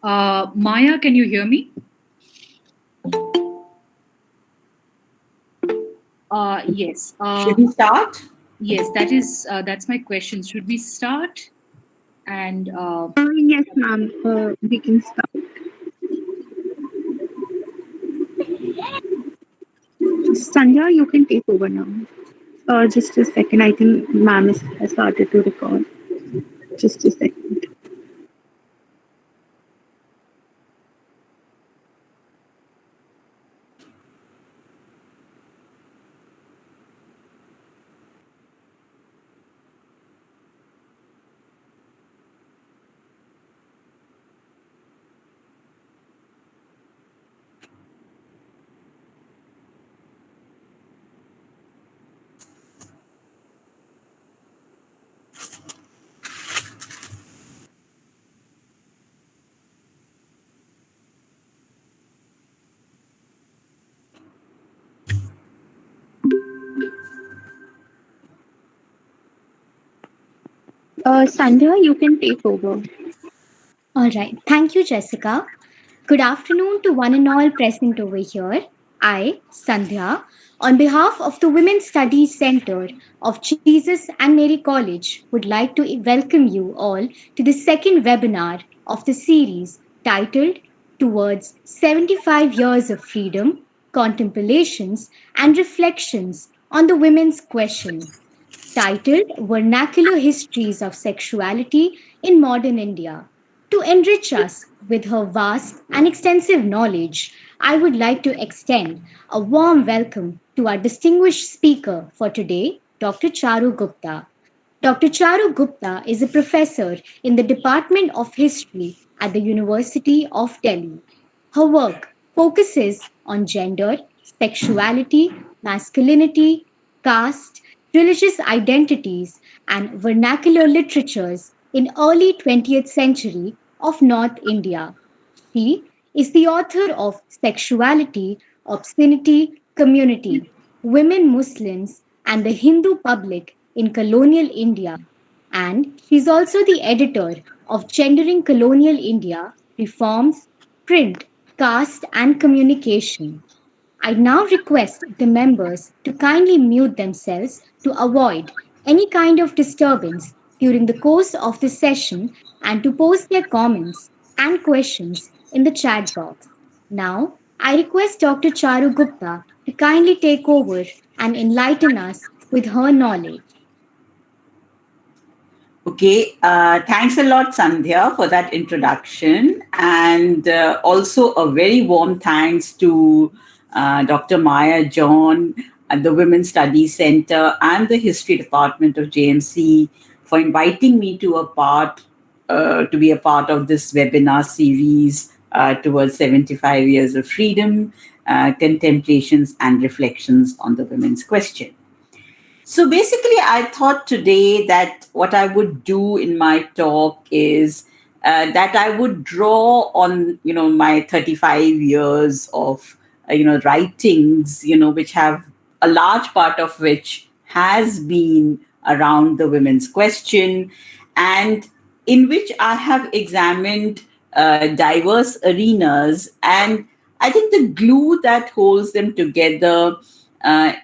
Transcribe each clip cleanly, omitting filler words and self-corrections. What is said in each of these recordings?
Maya, can you hear me? Yes. Should we start? Yes, that's my question. Should we start? And Yes, ma'am. We can start. Sandhya, you can take over now. Just a second. I think ma'am has started to record. Just a second. Sandhya, you can take over. All right. Thank you, Jessica. Good afternoon to one and all present over here. I, Sandhya, on behalf of the Women's Studies Center of Jesus and Mary College, would like to welcome you all to the second webinar of the series titled Towards 75 Years of Freedom, Contemplations, and Reflections on the Women's Question, titled Vernacular Histories of Sexuality in Modern India. To enrich us with her vast and extensive knowledge, I would like to extend a warm welcome to our distinguished speaker for today, Dr. Charu Gupta. Dr. Charu Gupta is a professor in the Department of History at the University of Delhi. Her work focuses on gender, sexuality, masculinity, caste, religious identities, and vernacular literatures in early 20th century of North India. She is the author of Sexuality, Obscenity, Community, Women Muslims, and the Hindu Public in Colonial India. And she's also the editor of Gendering Colonial India, Reforms, Print, Caste and Communication. I now request the members to kindly mute themselves to avoid any kind of disturbance during the course of the session and to post their comments and questions in the chat box. Now, I request Dr. Charu Gupta to kindly take over and enlighten us with her knowledge. Okay, thanks a lot, Sandhya, for that introduction. And also a very warm thanks to Dr. Maya John at the Women's Studies Center and the History Department of JMC for inviting me to be a part of this webinar series towards 75 years of freedom, contemplations and reflections on the women's question. So basically, I thought today that what I would do in my talk is that I would draw on, my 35 years of, writings, which have a large part of which has been around the women's question, and in which I have examined diverse arenas. And I think the glue that holds them together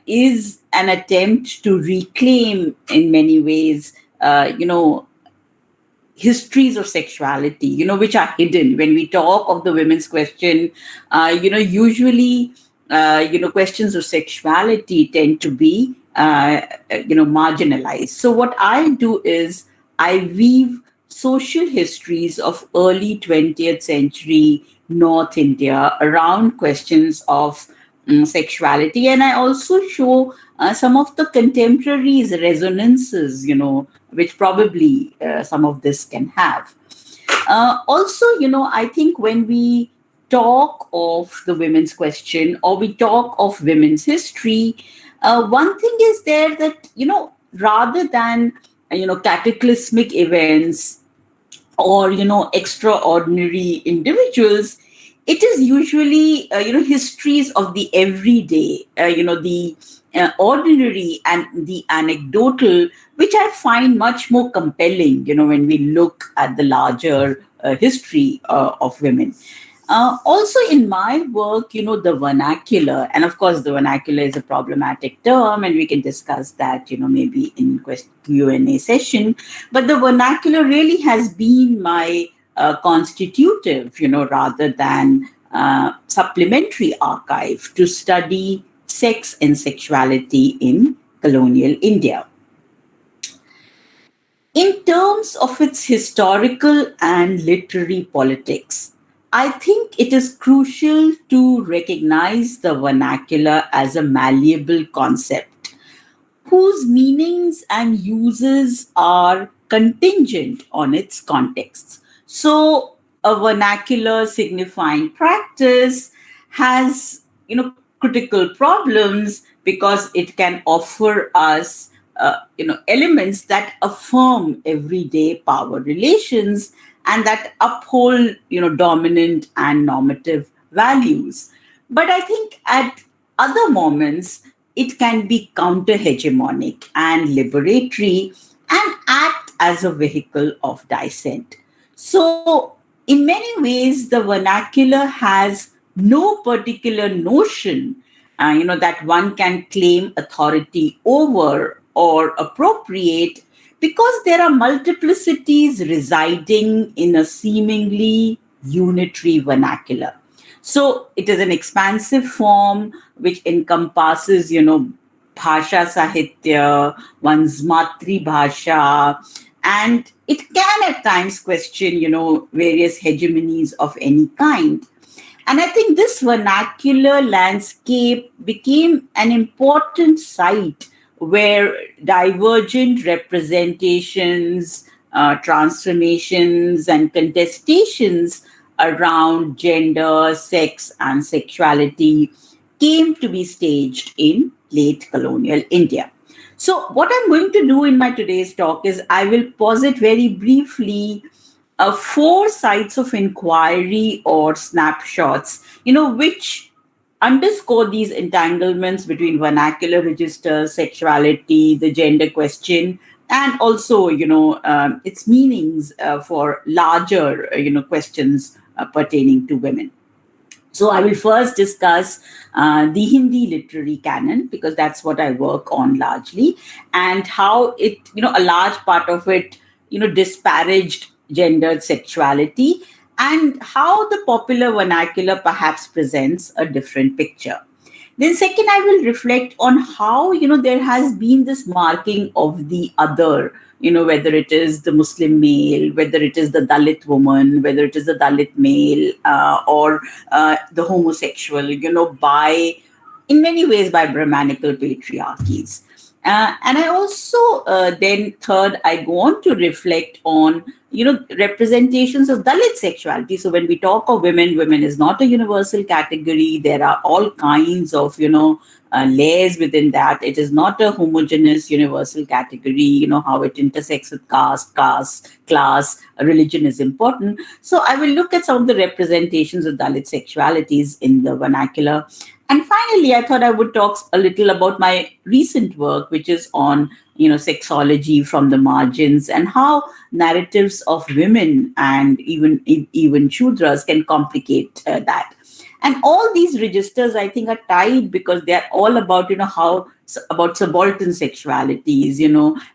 is an attempt to reclaim, in many ways, histories of sexuality, which are hidden. When we talk of the women's question, usually, questions of sexuality tend to be, marginalized. So what I do is I weave social histories of early 20th century North India around questions of sexuality. And I also show some of the contemporaries' resonances, which probably some of this can have. Also, I think when we talk of the women's question or we talk of women's history, one thing is there that, rather than, cataclysmic events or, extraordinary individuals, it is usually, histories of the everyday, the ordinary and the anecdotal, which I find much more compelling, when we look at the larger history of women. Also in my work, the vernacular, and of course the vernacular is a problematic term, and we can discuss that, maybe in Q&A session. But the vernacular really has been my constitutive, rather than supplementary archive to study sex and sexuality in colonial India. In terms of its historical and literary politics, I think it is crucial to recognize the vernacular as a malleable concept whose meanings and uses are contingent on its contexts. So, a vernacular signifying practice has, critical problems because it can offer us, elements that affirm everyday power relations and that uphold, dominant and normative values. But I think at other moments, it can be counter-hegemonic and liberatory and act as a vehicle of dissent. So, in many ways, the vernacular has no particular notion, that one can claim authority over or appropriate because there are multiplicities residing in a seemingly unitary vernacular. So it is an expansive form which encompasses, bhasha sahitya, one's matri bhasha, and it can at times question, various hegemonies of any kind. And I think this vernacular landscape became an important site where divergent representations, transformations, and contestations around gender, sex, and sexuality came to be staged in late colonial India. So, what I'm going to do in my today's talk is I will posit very briefly 4 sites of inquiry or snapshots, which underscore these entanglements between vernacular registers, sexuality, the gender question, and also, its meanings for larger, questions pertaining to women. So I will first discuss the Hindi literary canon, because that's what I work on largely, and how it, a large part of it, disparaged gendered sexuality, and how the popular vernacular perhaps presents a different picture. Then second, I will reflect on how, there has been this marking of the other, whether it is the Muslim male, whether it is the Dalit woman, whether it is the Dalit male, or the homosexual, in many ways by Brahmanical patriarchies. And I also then third, I go on to reflect on, representations of Dalit sexuality. So when we talk of women, women is not a universal category. There are all kinds of, layers within that. It is not a homogeneous universal category, how it intersects with caste, class, religion is important. So I will look at some of the representations of Dalit sexualities in the vernacular. And finally, I thought I would talk a little about my recent work, which is on, sexology from the margins and how narratives of women and even Shudras can complicate that. And all these registers, I think, are tied because they're all about, about subaltern sexualities,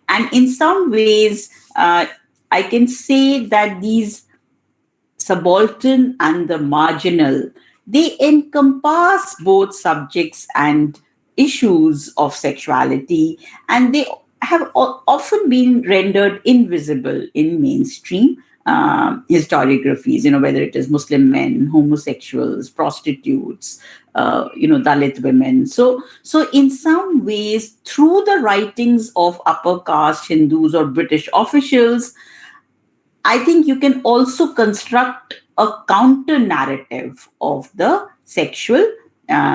and in some ways, I can say that these subaltern and the marginal, they encompass both subjects and issues of sexuality, and they have often been rendered invisible in mainstream historiographies, whether it is Muslim men, homosexuals, prostitutes, Dalit women. So in some ways, through the writings of upper caste Hindus or British officials, I think you can also construct a counter narrative of the sexual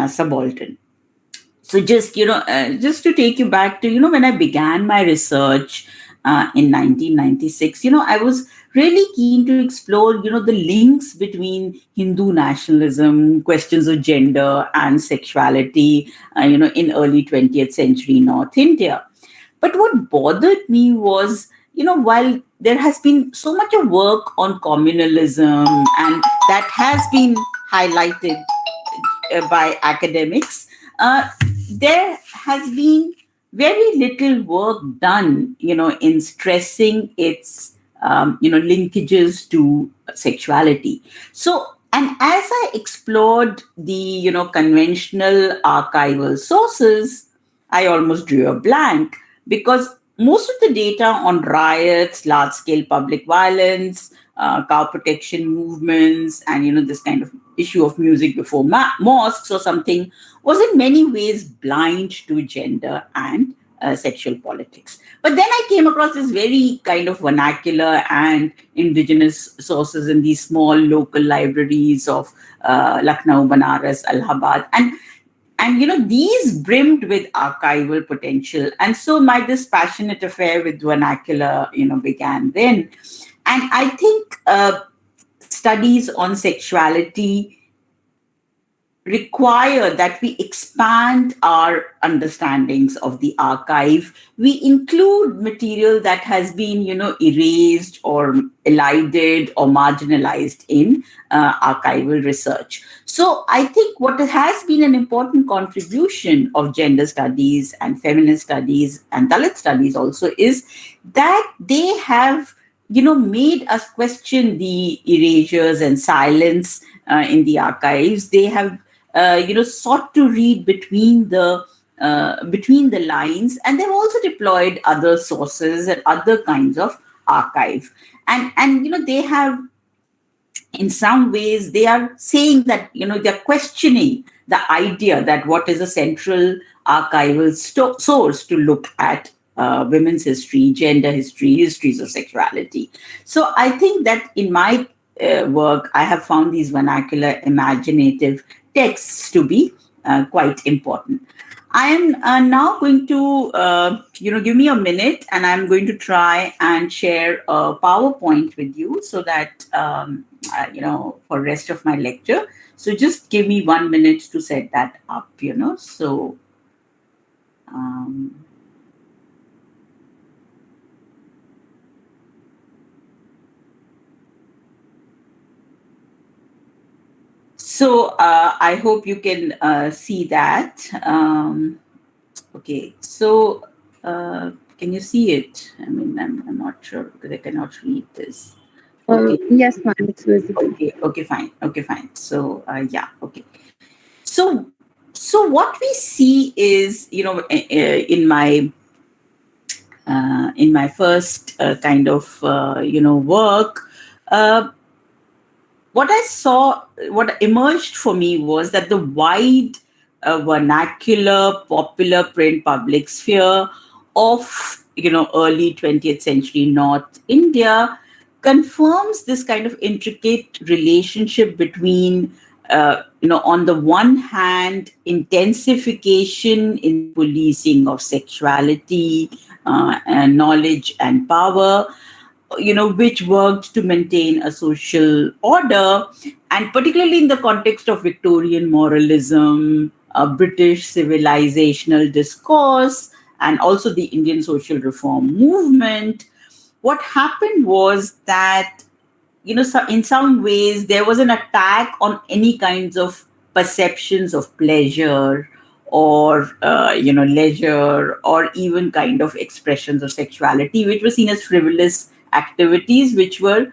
subaltern. So just to take you back to, when I began my research in 1996, I was really keen to explore, the links between Hindu nationalism, questions of gender and sexuality, in early 20th century North India. But what bothered me was, while there has been so much of work on communalism, and that has been highlighted by academics, there has been very little work done, in stressing its, linkages to sexuality. So, and as I explored the, conventional archival sources, I almost drew a blank because most of the data on riots, large scale public violence, cow protection movements, and this kind of issue of music before mosques or something was in many ways blind to gender and sexual politics. But then I came across this very kind of vernacular and indigenous sources in these small local libraries of Lucknow, Banaras, Allahabad, and these brimmed with archival potential. And so this passionate affair with vernacular began then. And I think studies on sexuality require that we expand our understandings of the archive. We include material that has been, erased or elided or marginalized in archival research. So I think what has been an important contribution of gender studies and feminist studies and Dalit studies also is that they have, made us question the erasures and silence in the archives. They have sought to read between the lines, and they've also deployed other sources and other kinds of archive. And they have, in some ways, they are saying that they're questioning the idea that what is a central archival source to look at women's history, gender history, histories of sexuality. So I think that in my work, I have found these vernacular imaginative texts to be quite important. I am now going to, give me a minute, and I'm going to try and share a PowerPoint with you so that, for rest of my lecture. So just give me 1 minute to set that up, So, So I hope you can see that. Okay, so can you see it? I mean, I'm not sure because I cannot read this. Okay. Yes, ma'am, it's visible. Okay, fine. So okay. So what we see is, in my first kind of work. What emerged for me was that the wide vernacular popular print public sphere of early 20th century North India confirms this kind of intricate relationship between on the one hand, intensification in policing of sexuality, and knowledge and power, which worked to maintain a social order, and particularly in the context of Victorian moralism, British civilizational discourse, and also the Indian social reform movement. What happened was that, in some ways, there was an attack on any kinds of perceptions of pleasure or, leisure, or even kind of expressions of sexuality, which were seen as frivolous activities, which were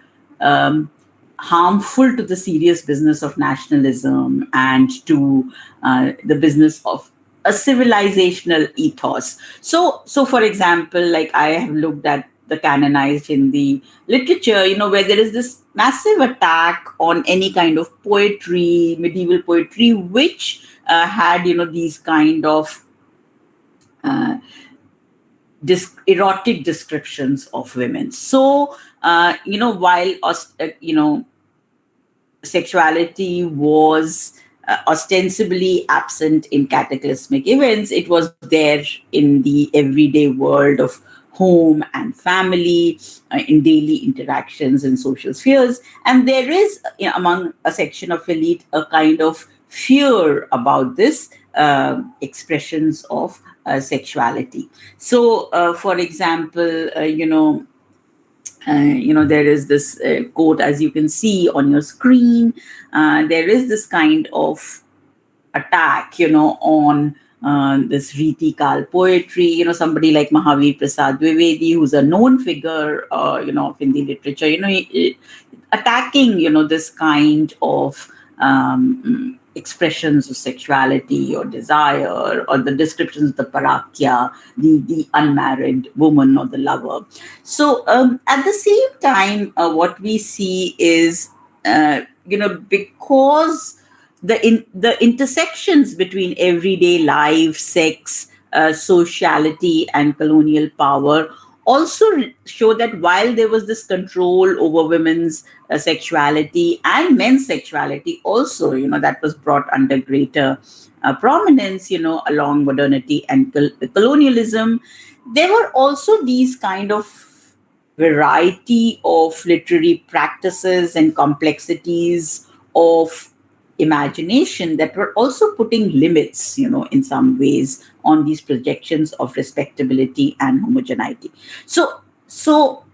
harmful to the serious business of nationalism and to the business of a civilizational ethos. So for example, like I have looked at the canonized Hindi literature, where there is this massive attack on any kind of poetry, medieval poetry, which had, these kind of erotic descriptions of women. So, while, sexuality was ostensibly absent in cataclysmic events, it was there in the everyday world of home and family, in daily interactions and social spheres. And there is, among a section of elite, a kind of fear about this expressions of sexuality. So, for example, There is this quote, as you can see on your screen. There is this kind of attack, on this Riti Kal poetry. Somebody like Mahavir Prasad Dwivedi, who's a known figure, of Hindi literature, attacking, this kind of expressions of sexuality or desire, or the descriptions of the parakya, the unmarried woman or the lover. So at the same time, what we see is, because the intersections between everyday life, sex, sociality, and colonial power also show that while there was this control over women's sexuality and men's sexuality, also, that was brought under greater prominence, along modernity and colonialism, there were also these kind of variety of literary practices and complexities of imagination that were also putting limits, in some ways, on these projections of respectability and homogeneity. So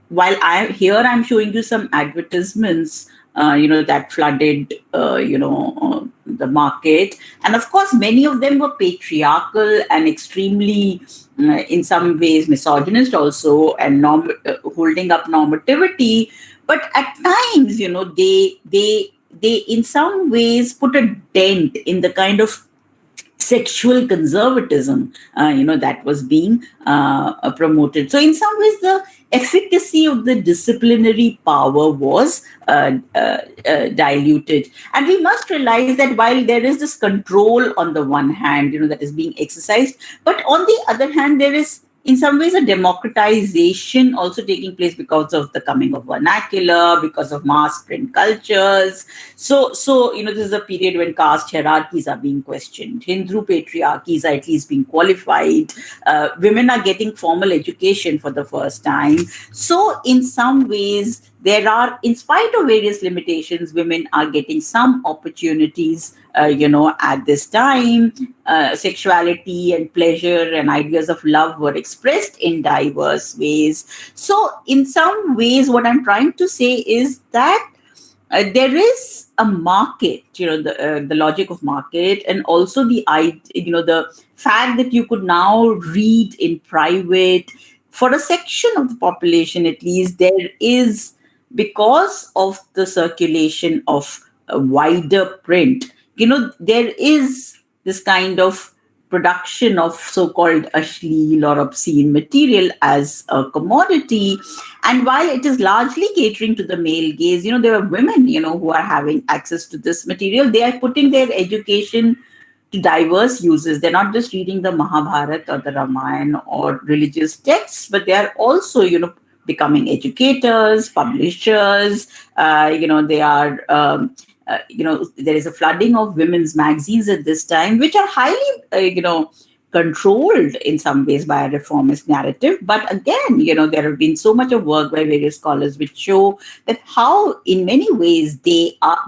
while I'm showing you some advertisements, that flooded, the market, and of course, many of them were patriarchal and extremely, in some ways, misogynist also, and holding up normativity. But at times, they in some ways put a dent in the kind of sexual conservatism, that was being promoted. So in some ways, the efficacy of the disciplinary power was diluted. And we must realize that while there is this control on the one hand, that is being exercised, but on the other hand, there is in some ways a democratization also taking place because of the coming of vernacular, because of mass print cultures. So this is a period when caste hierarchies are being questioned, Hindu patriarchies are at least being qualified, women are getting formal education for the first time. So in some ways, there are, in spite of various limitations, women are getting some opportunities, at this time. Sexuality and pleasure and ideas of love were expressed in diverse ways. So in some ways, what I'm trying to say is that there is a market, the logic of market, and also the fact that you could now read in private for a section of the population, at least. There is, because of the circulation of a wider print, there is this kind of production of so-called ashleel or obscene material as a commodity. And while it is largely catering to the male gaze, there are women, who are having access to this material. They are putting their education to diverse uses. They're not just reading the Mahabharata or the Ramayana or religious texts, but they are also, becoming educators, publishers. They are, there is a flooding of women's magazines at this time, which are highly, controlled in some ways by a reformist narrative. But again, there have been so much of work by various scholars which show that how, in many ways, they are.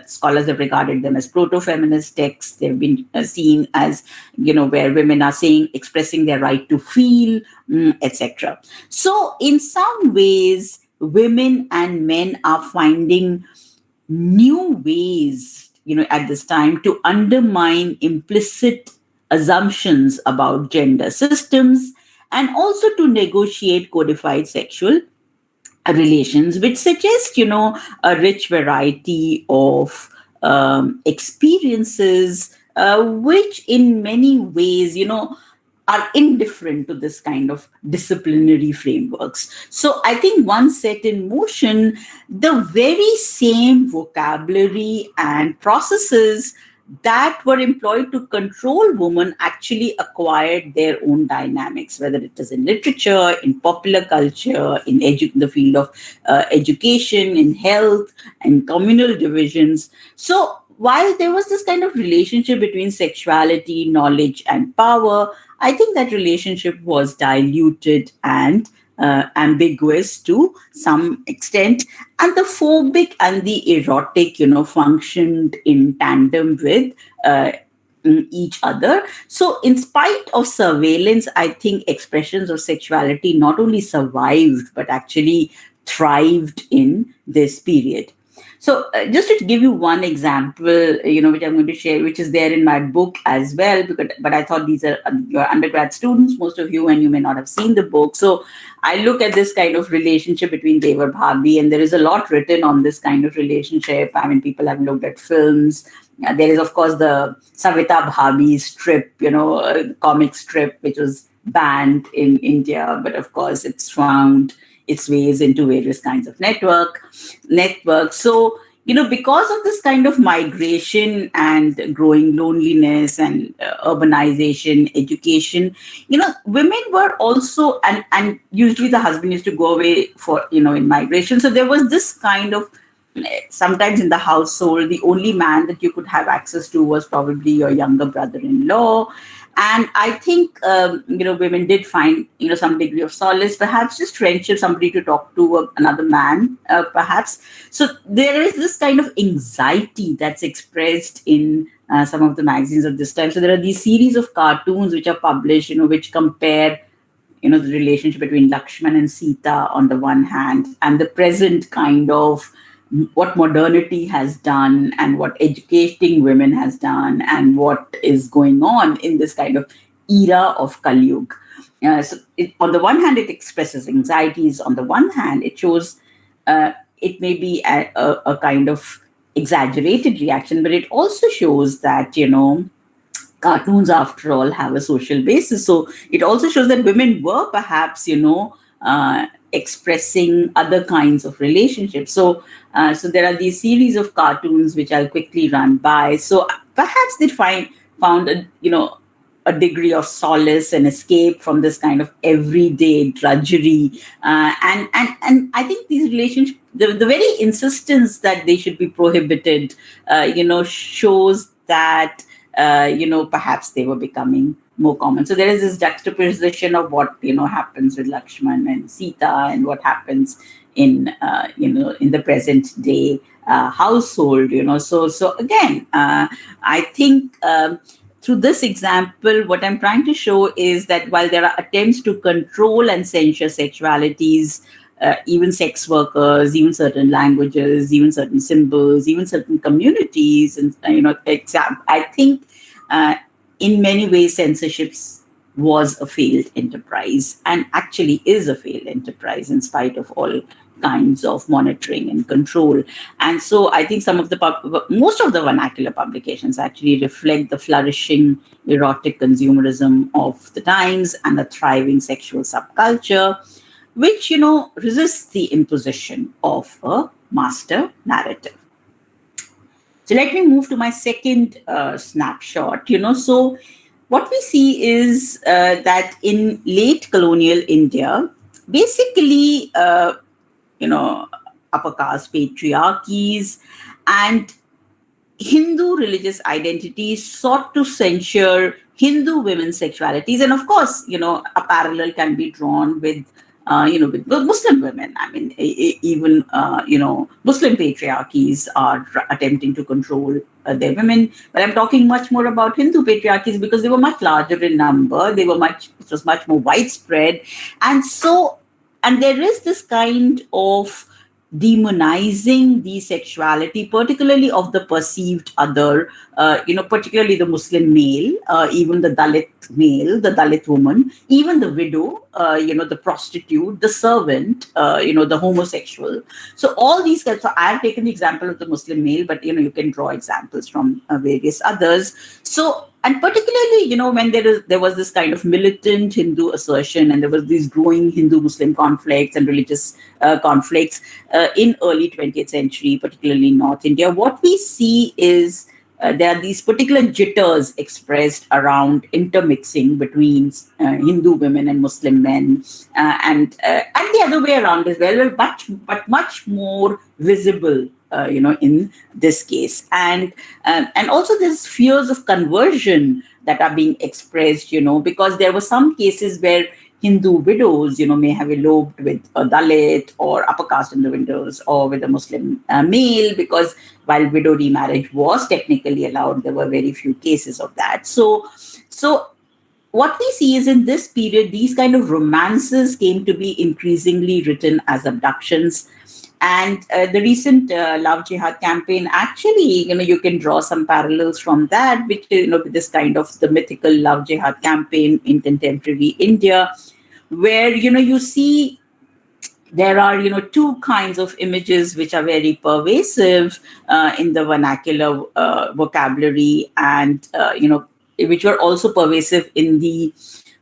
Scholars have regarded them as proto-feminist texts. They've been seen as, where women are expressing their right to feel, etc. So, in some ways, women and men are finding new ways, at this time, to undermine implicit assumptions about gender systems, and also to negotiate codified sexual relations, which suggest, a rich variety of experiences, which in many ways, are indifferent to this kind of disciplinary frameworks. So I think once set in motion, the very same vocabulary and processes that were employed to control women actually acquired their own dynamics, whether it is in literature, in popular culture, in the field of education, in health, and communal divisions. So while there was this kind of relationship between sexuality, knowledge, and power, I think that relationship was diluted and ambiguous to some extent, and the phobic and the erotic, functioned in tandem with each other. So, in spite of surveillance, I think expressions of sexuality not only survived but actually thrived in this period. So just to give you one example, which I'm going to share, which is there in my book as well, but I thought these are your undergrad students, most of you, and you may not have seen the book. So I look at this kind of relationship between Devar Bhabi, and there is a lot written on this kind of relationship. I mean, people have looked at films. There is, of course, the Savita Bhabi strip, comic strip, which was banned in India, but of course it's found its ways into various kinds of networks. So, because of this kind of migration and growing loneliness and urbanization, education, women were also, and usually the husband used to go away for, in migration. So there was this kind of, sometimes in the household, the only man that you could have access to was probably your younger brother-in-law. And I think, women did find, some degree of solace, perhaps just friendship, somebody to talk to, another man, perhaps. So there is this kind of anxiety that's expressed in some of the magazines of this time. So there are these series of cartoons which are published, which compare, the relationship between Lakshman and Sita on the one hand, and the present kind of what modernity has done and what educating women has done and what is going on in this kind of era of Kali Yuga. On the one hand, it expresses anxieties. On the one hand, it shows it may be a kind of exaggerated reaction, but it also shows that, cartoons, after all, have a social basis. So it also shows that women were perhaps, expressing other kinds of relationships. So there are these series of cartoons which I'll quickly run by. So perhaps they found a degree of solace and escape from this kind of everyday drudgery. And I think these relationships, the very insistence that they should be prohibited, shows that, perhaps they were becoming more common. So there is this juxtaposition of what, happens with Lakshman and Sita and what happens in the present day household, So again, I think through this example, what I'm trying to show is that while there are attempts to control and censure sexualities, even sex workers, even certain languages, even certain symbols, even certain communities, and I think in many ways censorship was a failed enterprise and actually is a failed enterprise in spite of all kinds of monitoring and control. And so I think most of the vernacular publications actually reflect the flourishing erotic consumerism of the times and a thriving sexual subculture, which, resists the imposition of a master narrative. So let me move to my second snapshot. So what we see is that in late colonial India, basically, upper caste patriarchies and Hindu religious identities sought to censure Hindu women's sexualities. And of course, a parallel can be drawn with with Muslim women. I mean, even, Muslim patriarchies are attempting to control their women. But I'm talking much more about Hindu patriarchies because they were much larger in number. It was much more widespread. And there is this kind of demonizing the sexuality, particularly of the perceived other, particularly the Muslim male, even the Dalit male, the Dalit woman, even the widow, the prostitute, the servant, the homosexual. So all these guys, so I have taken the example of the Muslim male, but, you can draw examples from various others. So, and particularly, when there was this kind of militant Hindu assertion and there was these growing Hindu-Muslim conflicts and religious conflicts in early 20th century, particularly in North India, what we see is there are these particular jitters expressed around intermixing between Hindu women and Muslim men, and the other way around as well, but much more visible, in this case, and also there's fears of conversion that are being expressed, because there were some cases where Hindu widows, may have eloped with a Dalit or upper caste individuals or with a Muslim male, because while widow remarriage was technically allowed, there were very few cases of that. So what we see is in this period, these kind of romances came to be increasingly written as abductions. And the recent love jihad campaign, actually, you can draw some parallels from that, which, this kind of the mythical love jihad campaign in contemporary India, where, you see there are, two kinds of images which are very pervasive in the vernacular vocabulary, and, which were also pervasive in the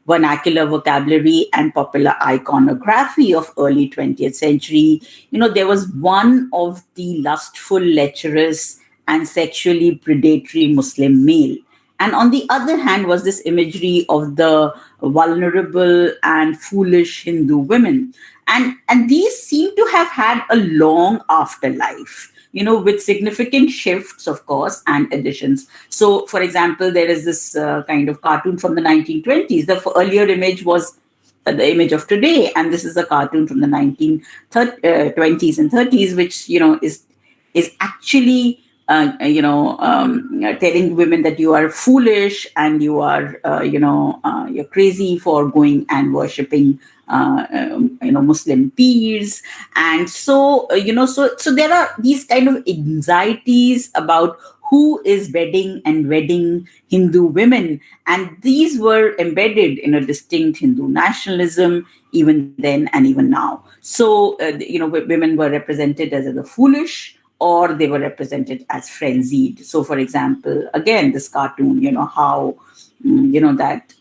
vernacular vocabulary and popular iconography of early 20th century. There was one of the lustful, lecherous, and sexually predatory Muslim male. And on the other hand was this imagery of the vulnerable and foolish Hindu women. And these seem to have had a long afterlife, with significant shifts, of course, and additions. So, for example, there is this kind of cartoon from the 1920s. The earlier image was the image of today, and this is a cartoon from the 1920s and 30s, which, is actually telling women that you are foolish and you are, you're crazy for going and worshipping, Muslim peers. And so, so there are these kind of anxieties about who is wedding Hindu women. And these were embedded in a distinct Hindu nationalism, even then and even now. So, women were represented as the foolish, or they were represented as frenzied. So, for example, again, this cartoon, how, that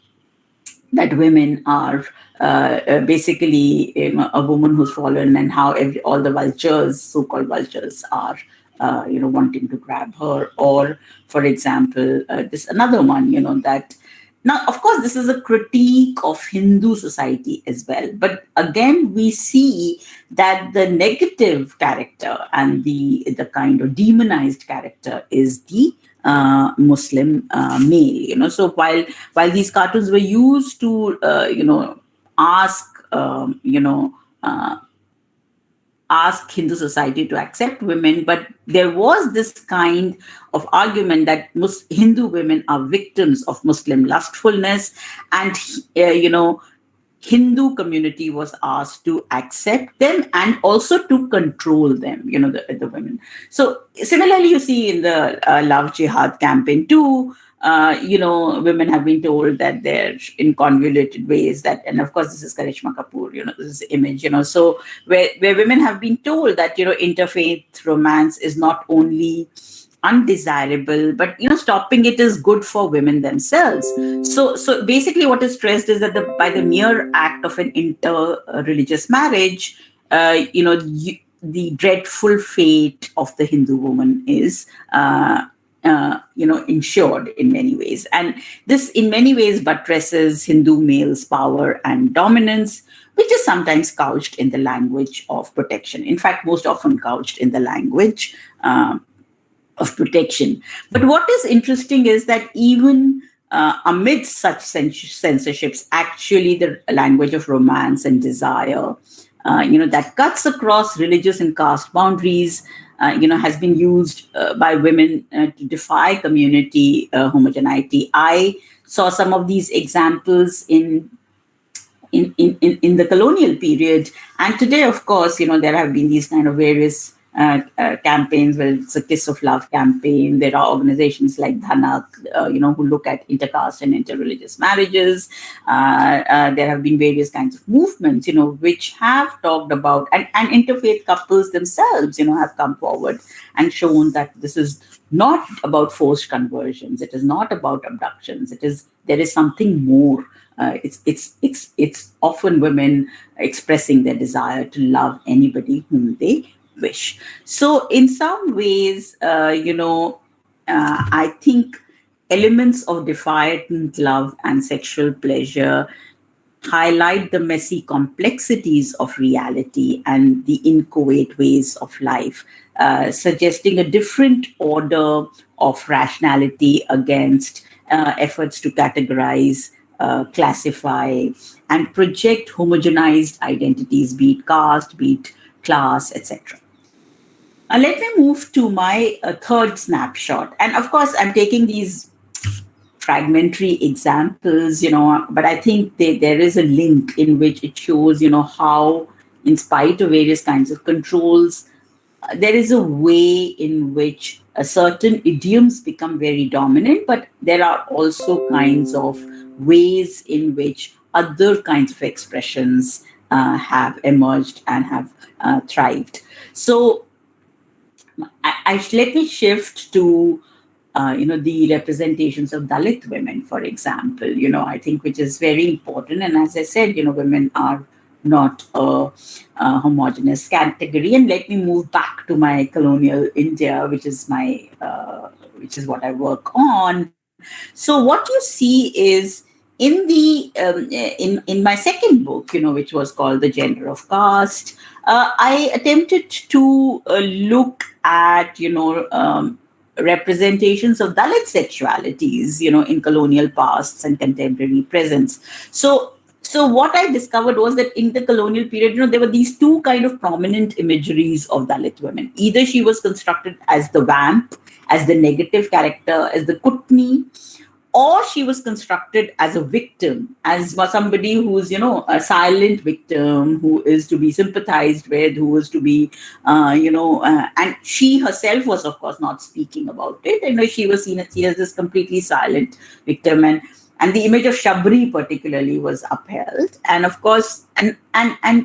women are basically a woman who's fallen, and how all the vultures, so-called vultures, are wanting to grab her. Or, for example, this another one, that now, of course, this is a critique of Hindu society as well. But again, we see that the negative character and the kind of demonized character is the Muslim male. So while these cartoons were used to ask ask Hindu society to accept women, but there was this kind of argument that Hindu women are victims of Muslim lustfulness, and Hindu community was asked to accept them and also to control them, the women. So similarly, you see in the love jihad campaign too, women have been told that they're in convoluted ways, that, and of course, this is Karishma Kapoor, this is image, so where women have been told that, interfaith romance is not only undesirable, but stopping it is good for women themselves. So basically, what is stressed is that by the mere act of an inter-religious marriage, the dreadful fate of the Hindu woman is ensured in many ways. And this in many ways buttresses Hindu males' power and dominance, which is sometimes couched in the language of protection. In fact, most often couched in the language of protection. But what is interesting is that even amidst such censorships, actually the language of romance and desire, that cuts across religious and caste boundaries, has been used by women to defy community homogeneity. I saw some of these examples in the colonial period, and today, of course, there have been these kind of various campaigns. Well, it's a Kiss of Love campaign. There are organizations like Dhanak, who look at intercaste and interreligious marriages. There have been various kinds of movements, which have talked about, and interfaith couples themselves, have come forward and shown that this is not about forced conversions. It is not about abductions. There is something more. It's often women expressing their desire to love anybody whom they wish. So in some ways, I think elements of defiant love and sexual pleasure highlight the messy complexities of reality and the inchoate ways of life, suggesting a different order of rationality against efforts to categorize, classify, and project homogenized identities, be it caste, be it class, etc. Let me move to my third snapshot. And of course, I'm taking these fragmentary examples, but I think there is a link in which it shows, how, in spite of various kinds of controls, there is a way in which certain idioms become very dominant, but there are also kinds of ways in which other kinds of expressions have emerged and have thrived. So let me shift to the representations of Dalit women, for example, I think, which is very important. And as I said, women are not a homogeneous category. And let me move back to my colonial India, which is what I work on. So what you see is in the in my second book, which was called The Gender of Caste, I attempted to look at representations of Dalit sexualities, in colonial pasts and contemporary presents. So what I discovered was that in the colonial period, there were these two kind of prominent imageries of Dalit women. Either she was constructed as the vamp, as the negative character, as the kutni, or she was constructed as a victim, as somebody who's, a silent victim, who is to be sympathized with, who is to be, and she herself was, of course, not speaking about it. She was seen as this completely silent victim. And the image of Shabri particularly was upheld. And of course, and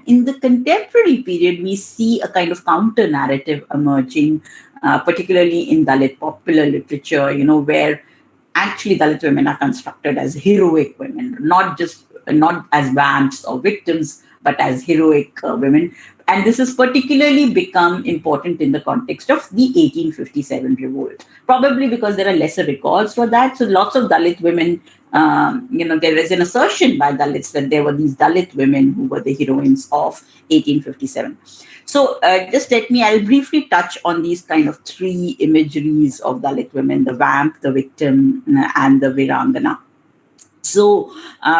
in the contemporary period, we see a kind of counter narrative emerging, particularly in Dalit popular literature, where actually Dalit women are constructed as heroic women, not as vamps or victims, but as heroic women. And this has particularly become important in the context of the 1857 revolt, probably because there are lesser records for that. So lots of Dalit women, there is an assertion by Dalits that there were these Dalit women who were the heroines of 1857. So I'll briefly touch on these kind of three imageries of Dalit women: the vamp, the victim, and the virangana. So,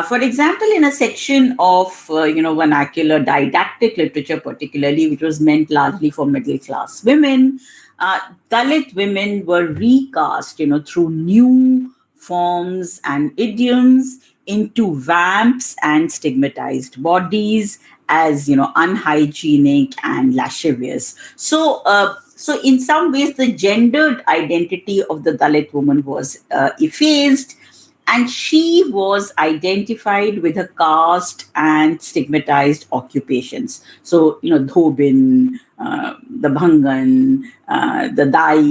for example, in a section of, vernacular didactic literature, particularly, which was meant largely for middle class women, Dalit women were recast, through new forms and idioms into vamps and stigmatized bodies as, unhygienic and lascivious. So in some ways, the gendered identity of the Dalit woman was effaced, and she was identified with her caste and stigmatized occupations. So, dhobin, the bhangan, the dai,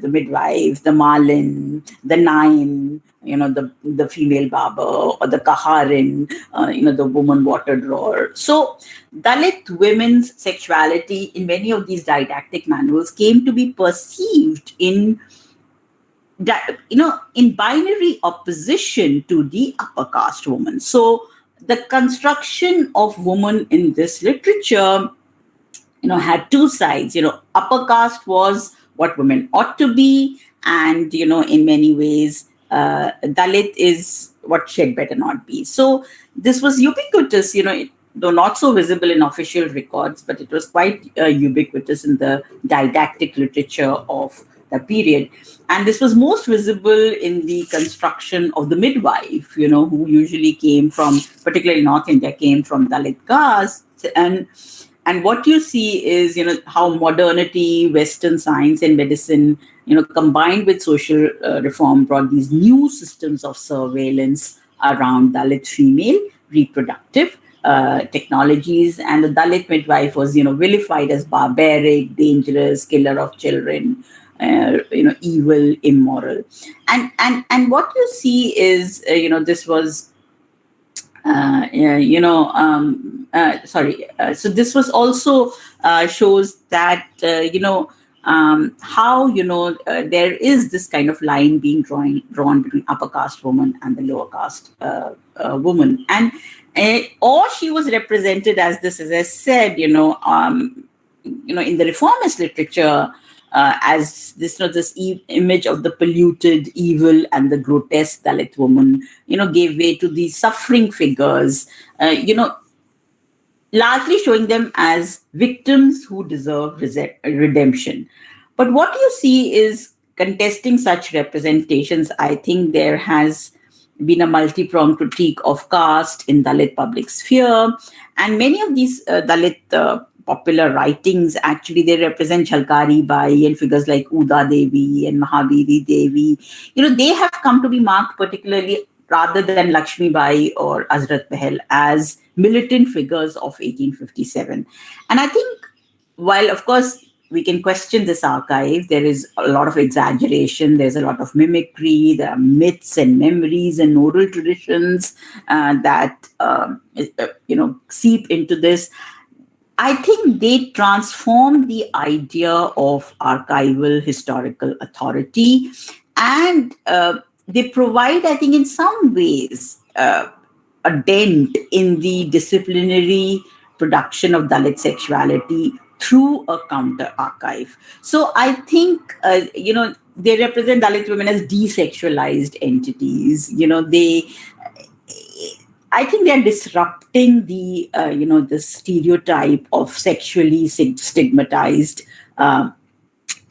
the midwife, the malin, the nain, the female barber, or the kaharin, the woman water drawer. So Dalit women's sexuality in many of these didactic manuals came to be perceived in binary opposition to the upper caste woman. So the construction of woman in this literature, had two sides. Upper caste was what women ought to be, and in many ways, Dalit is what she had better not be. So this was ubiquitous, though not so visible in official records, but it was quite ubiquitous in the didactic literature of the period. And this was most visible in the construction of the midwife, who usually came from, particularly North India, came from Dalit caste. And what you see is, how modernity, Western science and medicine, combined with social reform, brought these new systems of surveillance around Dalit female reproductive technologies. And the Dalit midwife was, vilified as barbaric, dangerous, killer of children, evil, immoral. And what you see is, this was, so this was also shows that, how, there is this kind of line being drawn between upper caste woman and the lower caste woman. And or she was represented as this, as I said, in the reformist literature, as this, this image of the polluted, evil, and the grotesque Dalit woman, gave way to these suffering figures, largely showing them as victims who deserve redemption. But what you see is contesting such representations, I think there has been a multi-pronged critique of caste in Dalit public sphere. And many of these Dalit popular writings, actually, they represent Jhalkari Bai and figures like Uda Devi and Mahaviri Devi. They have come to be marked particularly rather than Lakshmi Bai or Azrat Behel as militant figures of 1857. And I think, while of course we can question this archive, there is a lot of exaggeration, there's a lot of mimicry, there are myths and memories and oral traditions that seep into this. I think they transform the idea of archival historical authority, and they provide, I think, in some ways, a dent in the disciplinary production of Dalit sexuality through a counter archive. So I think, they represent Dalit women as desexualized entities. I think they're disrupting the, the stereotype of sexually stigmatized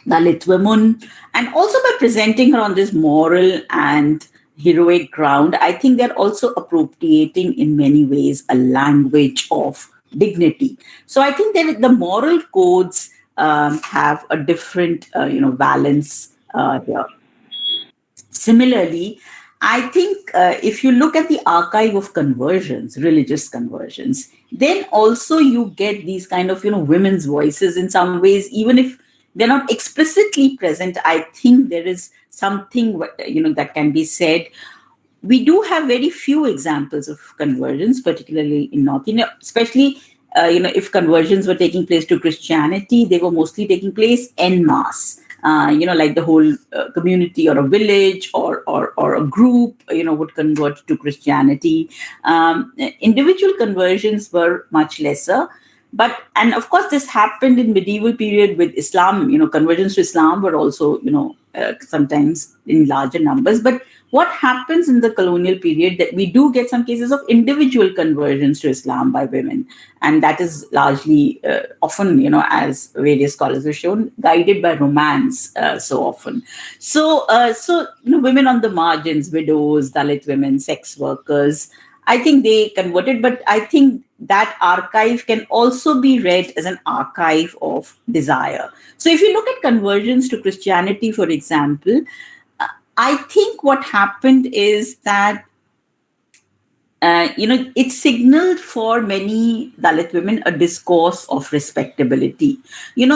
Dalit women, and also by presenting her on this moral and heroic ground, I think they're also appropriating in many ways a language of dignity. So I think that the moral codes have a different, balance here. Similarly, I think if you look at the archive of conversions, religious conversions, then also you get these kind of, women's voices in some ways, even if they're not explicitly present. I think there is something, that can be said. We do have very few examples of conversions, particularly in North India, especially, if conversions were taking place to Christianity, they were mostly taking place en masse. Like the whole community or a village or a group, would convert to Christianity. Individual conversions were much lesser. And of course, this happened in medieval period with Islam. Conversions to Islam were also, sometimes in larger numbers. But what happens in the colonial period, that we do get some cases of individual conversions to Islam by women. And that is largely often, as various scholars have shown, guided by romance so often. So, women on the margins, widows, Dalit women, sex workers, I think they converted, but I think that archive can also be read as an archive of desire. So if you look at conversions to Christianity, for example, I think what happened is that, it signaled for many Dalit women a discourse of respectability.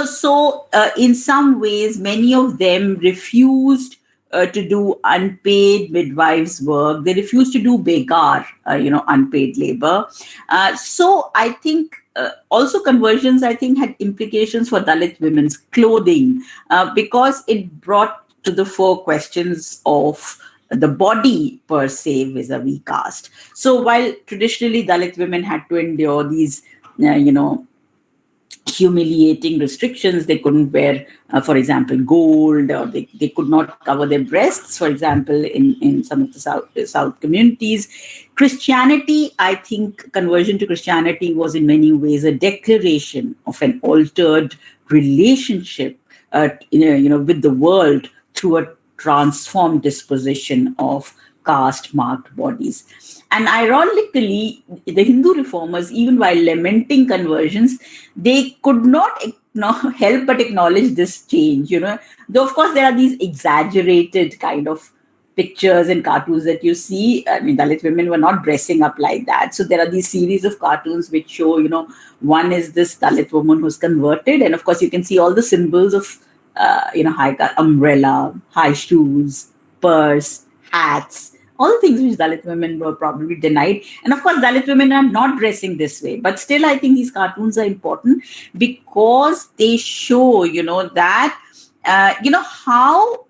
So in some ways, many of them refused to do unpaid midwives' work. They refused to do begar, unpaid labor. So I think also conversions, I think, had implications for Dalit women's clothing because it brought to the fore questions of the body per se vis-a-vis caste. So while traditionally Dalit women had to endure these, humiliating restrictions, they couldn't wear, for example, gold, or they could not cover their breasts, for example, in some of the South communities. Christianity, I think, conversion to Christianity was in many ways a declaration of an altered relationship, with the world through a transformed disposition of caste-marked bodies. And ironically, the Hindu reformers, even while lamenting conversions, they could not help but acknowledge this change, Though, of course, there are these exaggerated kind of pictures and cartoons that you see. I mean, Dalit women were not dressing up like that. So there are these series of cartoons which show, one is this Dalit woman who's converted. And of course, you can see all the symbols of, high umbrella, high shoes, purse, hats, all the things which Dalit women were probably denied. And of course, Dalit women are not dressing this way. But still, I think these cartoons are important because they show, that, how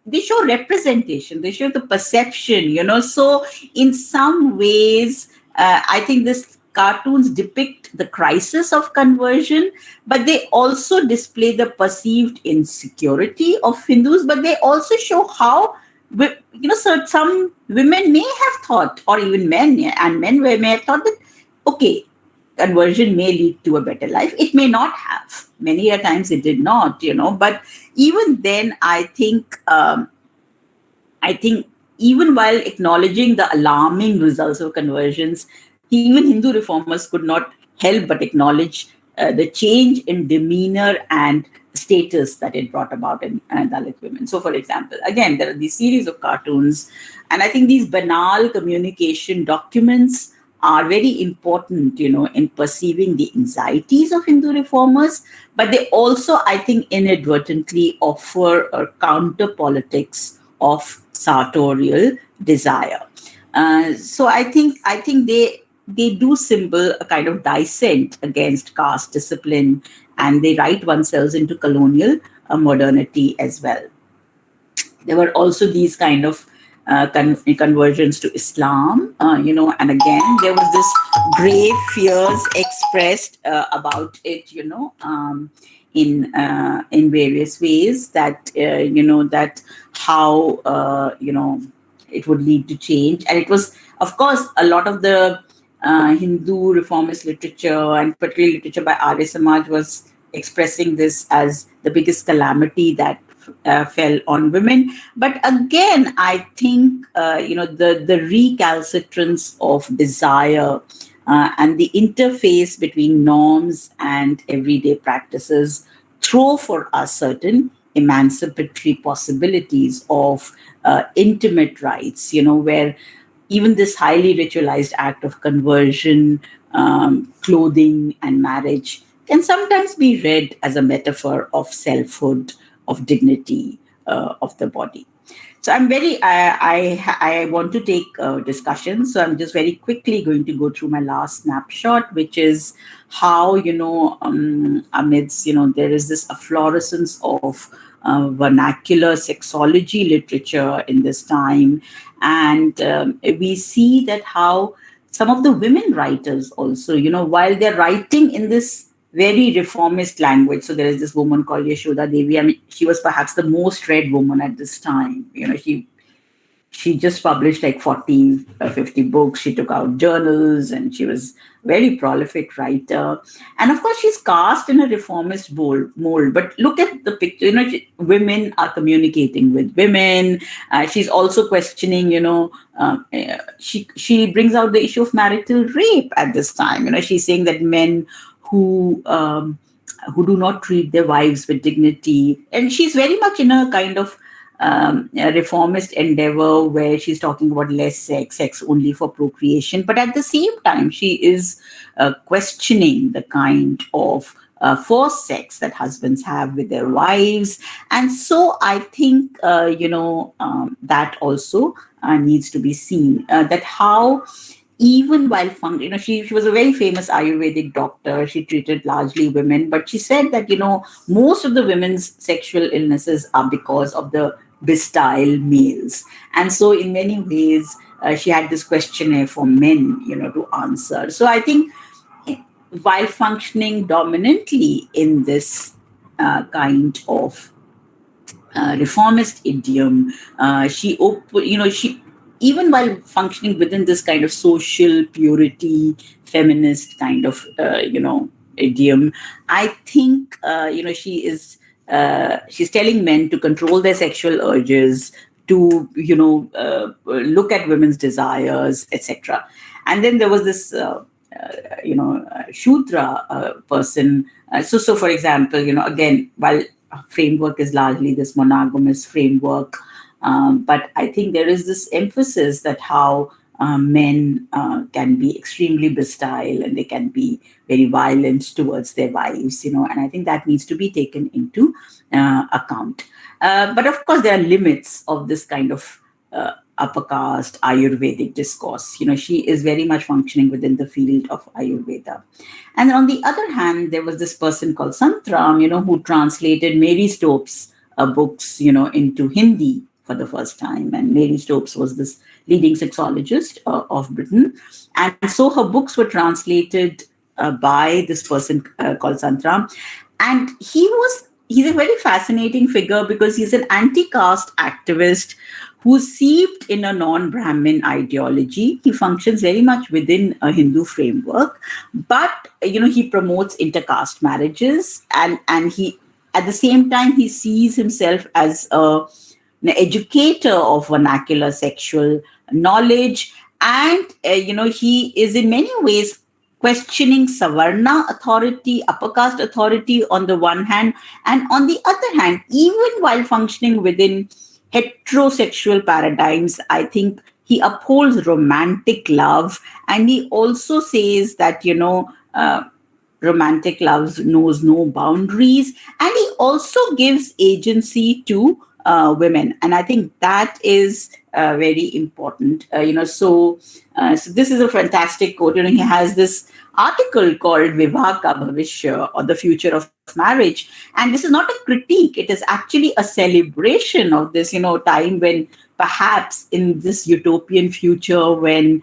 they show representation, they show the perception, So in some ways, I think this cartoons depict the crisis of conversion, but they also display the perceived insecurity of Hindus, but they also show how, so some women may have thought, or even men, and men may have thought that, okay, conversion may lead to a better life. It may not have. Many a times it did not, but even then, I think even while acknowledging the alarming results of conversions, even Hindu reformers could not help but acknowledge the change in demeanor and status that it brought about in Dalit women. So, for example, again, there are these series of cartoons, and I think these banal communication documents are very important, in perceiving the anxieties of Hindu reformers, but they also, I think, inadvertently offer a counter politics of sartorial desire. So I think they do symbol a kind of dissent against caste discipline, and they write oneself into colonial modernity as well. There were also these kind of conversions to Islam, and again there was this grave fears expressed about it, in various ways, that that how it would lead to change. And it was, of course, a lot of the Hindu reformist literature, and particularly literature by Arya Samaj, was expressing this as the biggest calamity that fell on women. But again, I think the recalcitrance of desire and the interface between norms and everyday practices throw for us certain emancipatory possibilities of intimate rights, where even this highly ritualized act of conversion, clothing, and marriage can sometimes be read as a metaphor of selfhood, of dignity, of the body. So I want to take discussion. So I'm just very quickly going to go through my last snapshot, which is how, amidst, there is this efflorescence of vernacular sexology literature in this time. And we see that how some of the women writers also, while they're writing in this very reformist language. So there is this woman called Yeshua Devi. I mean, she was perhaps the most read woman at this time. She just published like 40 or 50 books. She took out journals, and she was a very prolific writer. And of course, she's cast in a reformist mold. But look at the picture. Women are communicating with women. She's also questioning, she brings out the issue of marital rape at this time. She's saying that men who do not treat their wives with dignity. And she's very much in a kind of a reformist endeavor where she's talking about less sex only for procreation. But at the same time, she is questioning the kind of forced sex that husbands have with their wives. And so I think, that also needs to be seen, that how even while she was a very famous Ayurvedic doctor. She treated largely women, but she said that, most of the women's sexual illnesses are because of the bestial males. And so in many ways, she had this questionnaire for men, to answer. So I think while functioning dominantly in this kind of reformist idiom, she even while functioning within this kind of social purity, feminist kind of, idiom, I think, she's telling men to control their sexual urges, to, look at women's desires, etc. And then there was this, Shudra person. So for example, again, while framework is largely this monogamous framework, but I think there is this emphasis that how men can be extremely bestial, and they can be very violent towards their wives, and I think that needs to be taken into account. But of course, there are limits of this kind of upper caste Ayurvedic discourse. She is very much functioning within the field of Ayurveda. And on the other hand, there was this person called Santram, who translated Mary Stopes' books, into Hindi for the first time. And Mary Stopes was this leading sexologist of Britain. And so her books were translated by this person called Santram. And he's a very fascinating figure because he's an anti-caste activist who's steeped in a non-Brahmin ideology. He functions very much within a Hindu framework, but he promotes intercaste marriages, and he, at the same time, he sees himself as an educator of vernacular sexual knowledge, and he is in many ways questioning Savarna authority, upper caste authority on the one hand, and on the other hand, even while functioning within heterosexual paradigms, I think he upholds romantic love, and he also says that romantic love knows no boundaries, and he also gives agency to women, and I think that is very important. So this is a fantastic quote. He has this article called Vivah Ka Bhavishya, or the future of marriage, and this is not a critique. It is actually a celebration of this, time when perhaps in this utopian future when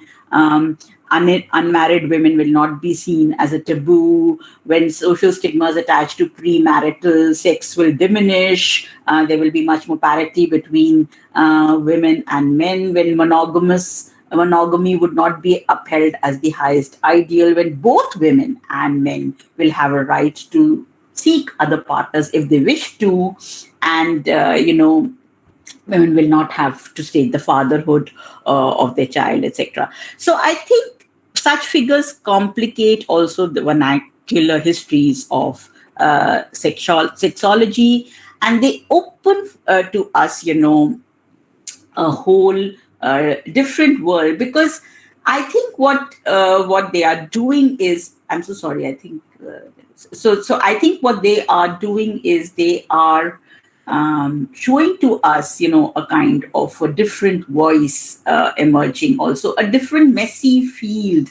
unmarried women will not be seen as a taboo, when social stigmas attached to premarital sex will diminish, there will be much more parity between women and men, when monogamy would not be upheld as the highest ideal, when both women and men will have a right to seek other partners if they wish to, and women will not have to state the fatherhood of their child, etc. So I think such figures complicate also the vernacular histories of sexology, and they open to us, a whole different world. Because I think what they are doing is, I'm so sorry, I think so I think what they are doing is they are showing to us, a kind of a different voice emerging, also a different messy field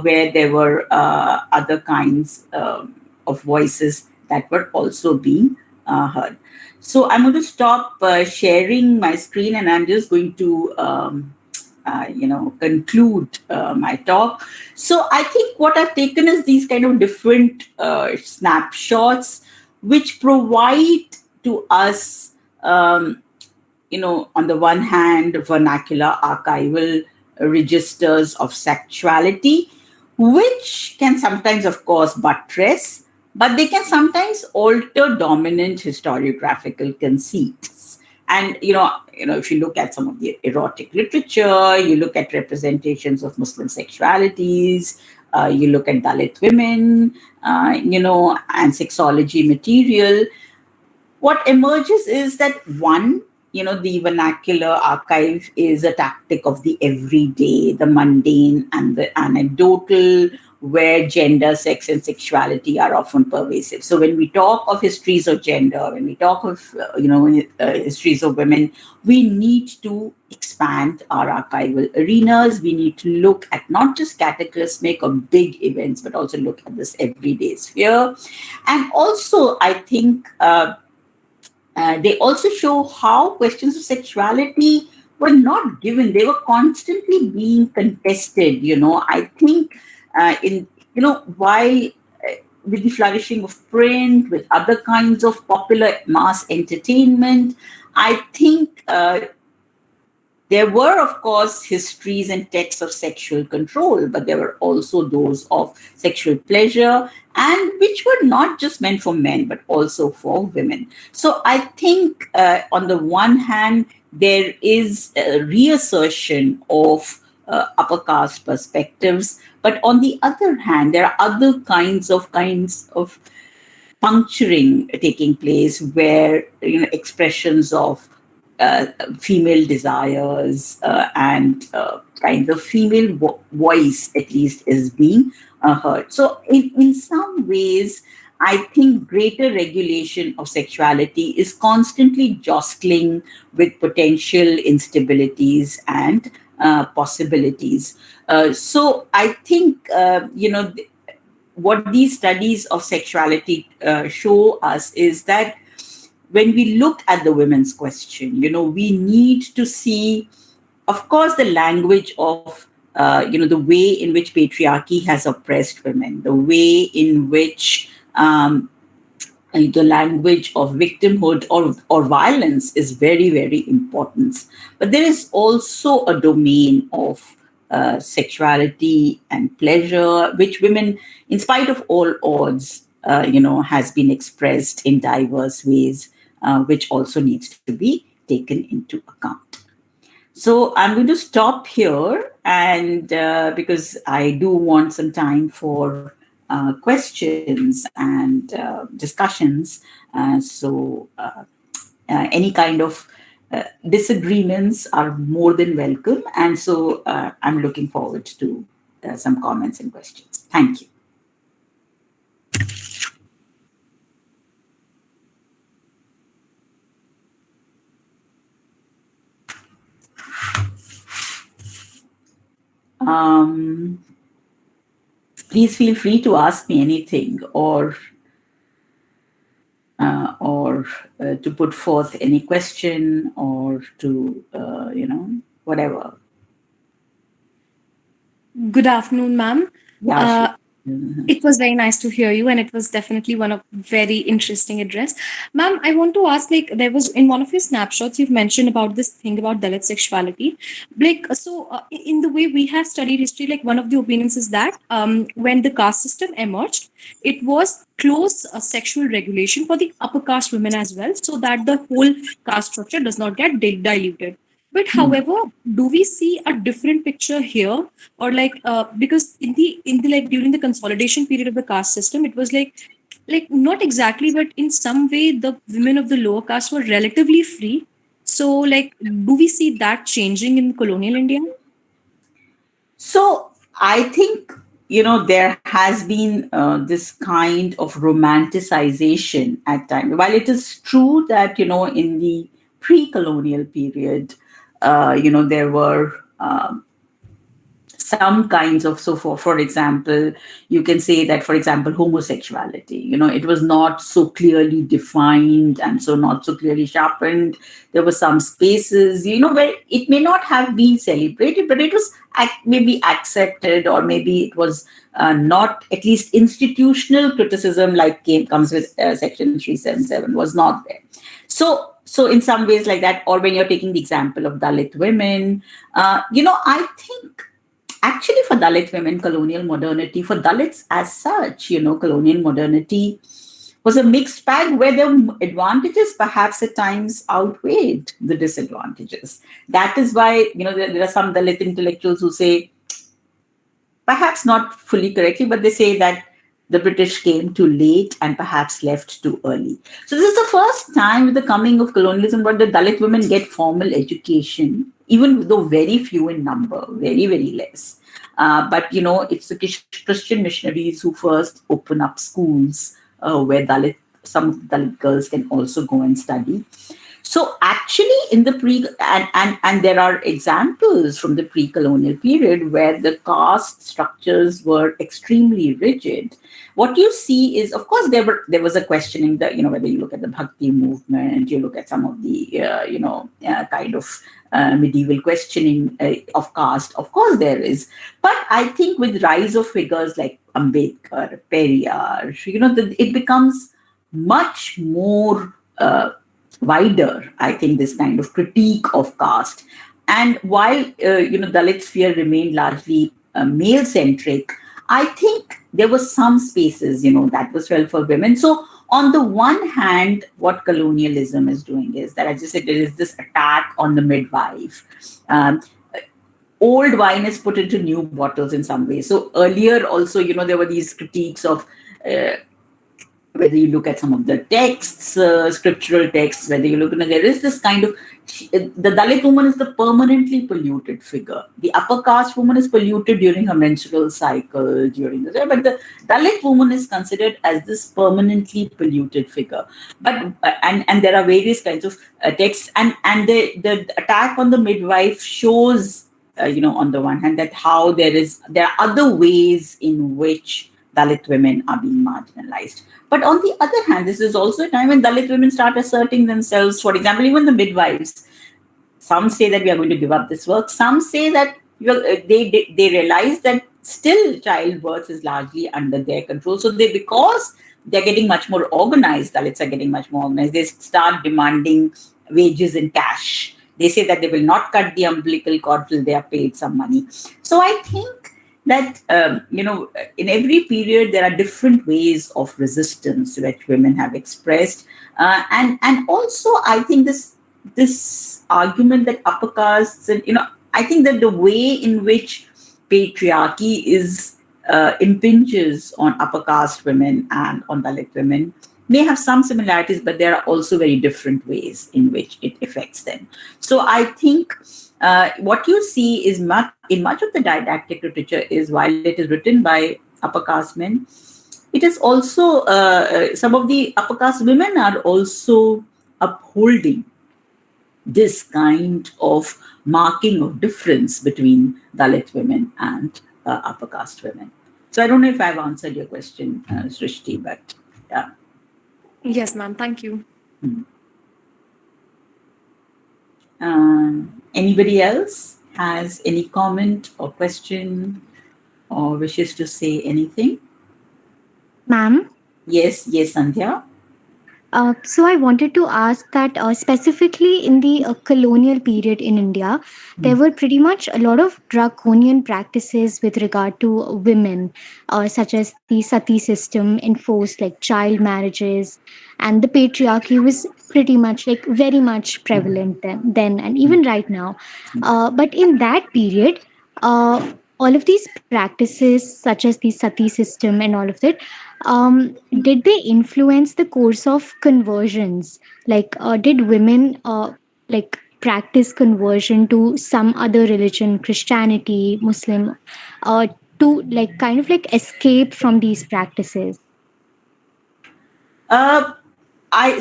where there were other kinds of voices that were also being heard. So I'm going to stop sharing my screen, and I'm just going to conclude my talk. So I think what I've taken is these kind of different snapshots which provide to us, on the one hand, vernacular archival registers of sexuality, which can sometimes, of course, buttress, but they can sometimes alter dominant historiographical conceits. And, if you look at some of the erotic literature, you look at representations of Muslim sexualities, you look at Dalit women, and sexology material, what emerges is that one, the vernacular archive is a tactic of the everyday, the mundane, and the anecdotal, where gender, sex, and sexuality are often pervasive. So when we talk of histories of gender, when we talk of histories of women, we need to expand our archival arenas. We need to look at not just cataclysmic or big events, but also look at this everyday sphere. And also, I think they also show how questions of sexuality were not given. They were constantly being contested. I think while with the flourishing of print, with other kinds of popular mass entertainment, I think there were, of course, histories and texts of sexual control, but there were also those of sexual pleasure, and which were not just meant for men, but also for women. So I think on the one hand, there is a reassertion of upper caste perspectives, but on the other hand, there are other kinds of puncturing taking place, where expressions of female desires and kind of female voice, at least, is being heard. So in some ways, I think greater regulation of sexuality is constantly jostling with potential instabilities and possibilities. So I think, what these studies of sexuality show us is that when we look at the women's question, we need to see, of course, the language of, the way in which patriarchy has oppressed women, the way in which the language of victimhood or violence is very, very important. But there is also a domain of sexuality and pleasure, which women, in spite of all odds, has been expressed in diverse ways, which also needs to be taken into account. So I'm going to stop here, and because I do want some time for questions and discussions. Any kind of disagreements are more than welcome. And so I'm looking forward to some comments and questions. Thank you. Please feel free to ask me anything or to put forth any question or to, whatever. Good afternoon, ma'am. Yeah, It was very nice to hear you, and it was definitely one of very interesting address. Ma'am, I want to ask, like, there was in one of your snapshots, you've mentioned about this thing about Dalit sexuality. In the way we have studied history, like, one of the opinions is that when the caste system emerged, it was close sexual regulation for the upper caste women as well, so that the whole caste structure does not get diluted. But however, do we see a different picture here, or because in the like during the consolidation period of the caste system, it was like not exactly, but in some way the women of the lower caste were relatively free. So like, do we see that changing in colonial India? So I think, there has been this kind of romanticization at times. While it is true that, in the pre-colonial period, there were some kinds of, so for example, you can say that, for example, homosexuality, it was not so clearly defined and so not so clearly sharpened. There were some spaces, where it may not have been celebrated, but it was maybe accepted, or maybe it was not, at least institutional criticism like comes with Section 377 was not there. So in some ways like that, or when you're taking the example of Dalit women, I think actually for Dalit women, colonial modernity, for Dalits as such, colonial modernity was a mixed bag where the advantages perhaps at times outweighed the disadvantages. That is why, there are some Dalit intellectuals who say, perhaps not fully correctly, but they say that the British came too late and perhaps left too early. So this is the first time with the coming of colonialism where the Dalit women get formal education, even though very few in number, very, very less. But, it's the Christian missionaries who first open up schools where some Dalit girls can also go and study. So actually in the and there are examples from the pre-colonial period where the caste structures were extremely rigid. What you see is, of course, there was a questioning that, whether you look at the Bhakti movement, you look at some of the, kind of medieval questioning of caste, of course there is. But I think with rise of figures like Ambedkar, Periyar, it becomes much more wider, I think, this kind of critique of caste. And while, Dalit sphere remained largely male-centric, I think there were some spaces, that was well for women. So on the one hand, what colonialism is doing is that, as I said, there is this attack on the midwife. Old wine is put into new bottles in some way. So earlier also, there were these critiques of whether you look at some of the texts, scriptural texts, whether you look at, there is this kind of, the Dalit woman is the permanently polluted figure. The upper caste woman is polluted during her menstrual cycle, but the Dalit woman is considered as this permanently polluted figure. But and there are various kinds of texts, and the attack on the midwife shows, on the one hand, that how there are other ways in which Dalit women are being marginalized. But on the other hand, this is also a time when Dalit women start asserting themselves. For example, even the midwives, some say that we are going to give up this work. Some say that they realize that still childbirth is largely under their control. So because they're getting much more organized. Dalits are getting much more organized. They start demanding wages in cash. They say that they will not cut the umbilical cord till they are paid some money. So I think that, in every period, there are different ways of resistance that women have expressed. And also, I think this argument that upper castes, and, I think that the way in which patriarchy impinges on upper caste women and on Dalit women may have some similarities, but there are also very different ways in which it affects them. So I think what you see is in much of the didactic literature is, while it is written by upper caste men, it is also, some of the upper caste women are also upholding this kind of marking of difference between Dalit women and upper caste women. So I don't know if I've answered your question, Srishti, but yeah. Yes, ma'am. Thank you. Anybody else has any comment or question or wishes to say anything? Ma'am? Yes, Sandhya. So I wanted to ask that specifically in the colonial period in India, there were pretty much a lot of draconian practices with regard to women, such as the sati system enforced, like child marriages, and the patriarchy was pretty much like very much prevalent then and even right now. But in that period, all of these practices, such as the sati system and all of that, did they influence the course of conversions? Like, did women like practice conversion to some other religion, Christianity, Muslim, to like kind of like escape from these practices? I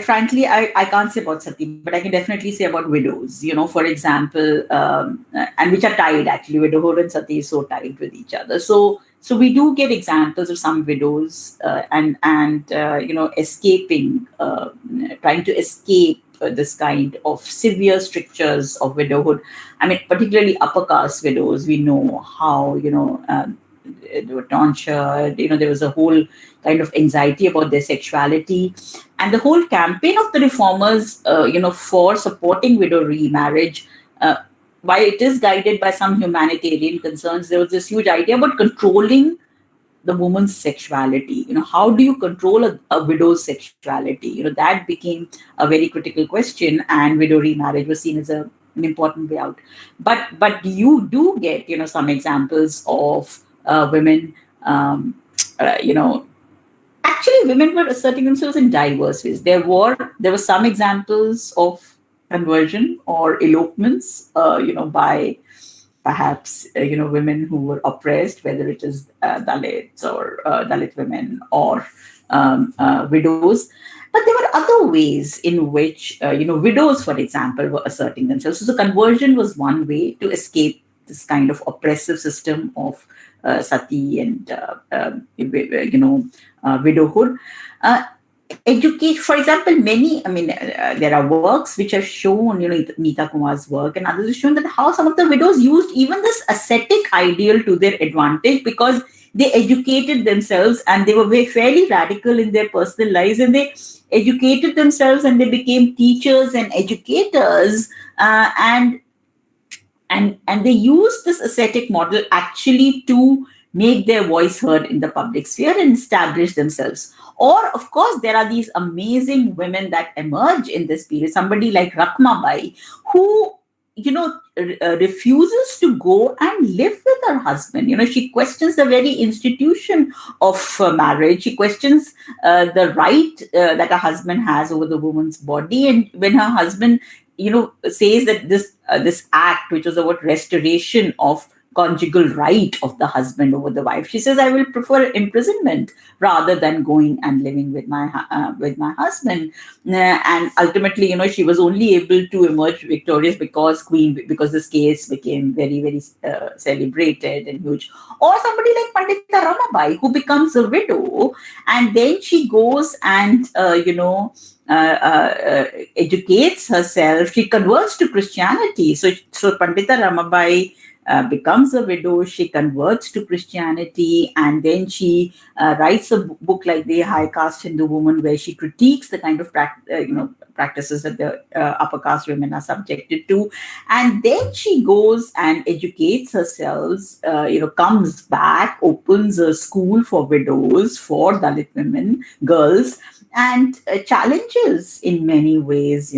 frankly, I can't say about sati, but I can definitely say about widows, for example, and which are tied actually. Widowhood and sati is so tied with each other. So we do get examples of some widows and escaping, trying to escape this kind of severe strictures of widowhood. I mean, particularly upper caste widows, we know how, they were tortured. There was a whole kind of anxiety about their sexuality. And the whole campaign of the reformers, for supporting widow remarriage, while it is guided by some humanitarian concerns, there was this huge idea about controlling the woman's sexuality. How do you control a widow's sexuality? That became a very critical question, and widow remarriage was seen as an important way out. But you do get, some examples of women, actually, women were asserting themselves in diverse ways. There were some examples of conversion or elopements, by perhaps women who were oppressed, whether it is Dalits or Dalit women or widows. But there were other ways in which widows, for example, were asserting themselves. So conversion was one way to escape this kind of oppressive system of sati and widowhood. Education, for example, there are works which have shown, Neeta Kumar's work and others have shown that how some of the widows used even this ascetic ideal to their advantage, because they educated themselves and they were fairly radical in their personal lives, and they educated themselves and they became teachers and educators, and they used this ascetic model actually to make their voice heard in the public sphere and establish themselves. Or, of course, there are these amazing women that emerge in this period. Somebody like Rakma Bai, who, refuses to go and live with her husband. She questions the very institution of marriage. She questions the right that a husband has over the woman's body. And when her husband, says that this act, which was about restoration of conjugal right of the husband over the wife, she says, I will prefer imprisonment rather than going and living with my husband. And ultimately, she was only able to emerge victorious because this case became very, very celebrated and huge. Or somebody like Pandita Ramabai, who becomes a widow, and then she goes and educates herself. She converts to Christianity. So Pandita Ramabai becomes a widow. She converts to Christianity, and then she writes a book like The High Caste Hindu Woman, where she critiques the kind of practices that the upper caste women are subjected to. And then she goes and educates herself, comes back, opens a school for widows, for Dalit women, girls, and challenges in many ways.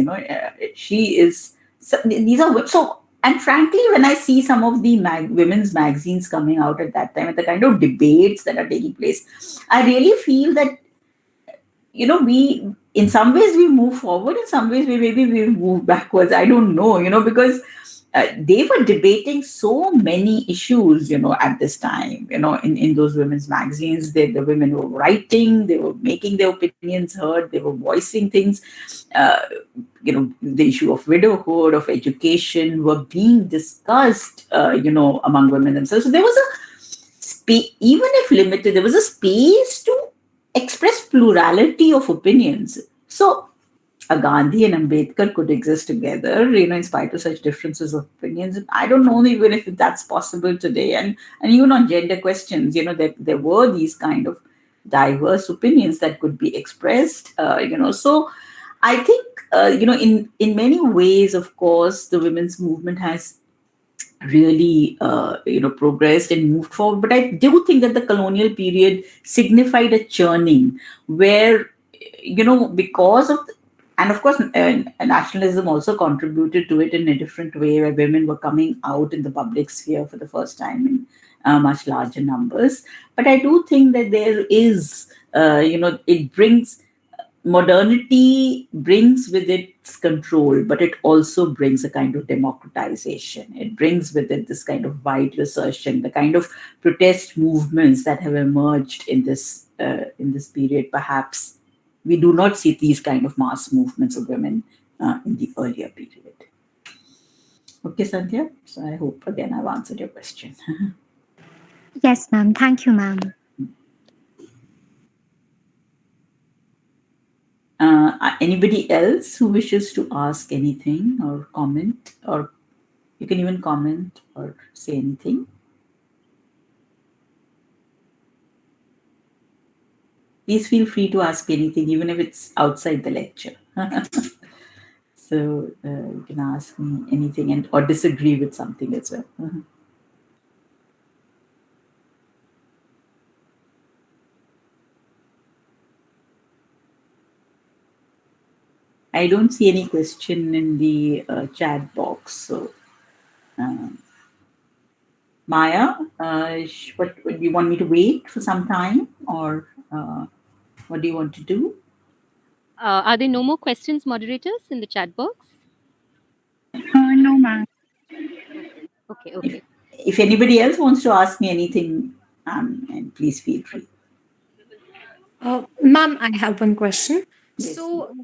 She is, so these are, so, and frankly, when I see some of the women's magazines coming out at that time, and the kind of debates that are taking place, I really feel that, we, in some ways we move forward, in some ways we move backwards. I don't know, because they were debating so many issues, at this time, in those women's magazines. The women were writing, they were making their opinions heard, they were voicing things. The issue of widowhood, of education were being discussed, among women themselves. So there was a space, even if limited, there was a space to express plurality of opinions. So a Gandhi and Ambedkar could exist together, in spite of such differences of opinions. I don't know even if that's possible today. And even on gender questions, there were these kind of diverse opinions that could be expressed, So I think, in many ways, of course, the women's movement has really, progressed and moved forward. But I do think that the colonial period signified a churning where, because of, and of course, nationalism also contributed to it in a different way, where women were coming out in the public sphere for the first time in much larger numbers. But I do think that there is, it brings, modernity brings with its control, but it also brings a kind of democratization. It brings with it this kind of vital assertion, the kind of protest movements that have emerged in this period. Perhaps we do not see these kind of mass movements of women in the earlier period. Okay, Sandhya. So I hope again I've answered your question. Yes, ma'am. Thank you, ma'am. Anybody else who wishes to ask anything or comment, or you can even comment or say anything? Please feel free to ask anything, even if it's outside the lecture. So you can ask me anything or disagree with something as well. I don't see any question in the chat box. So, Maya, what do you want me to wait for some time, or what do you want to do? Are there no more questions, moderators, in the chat box? No, ma'am. Okay. If anybody else wants to ask me anything, and please feel free. Ma'am, I have one question. Yes. So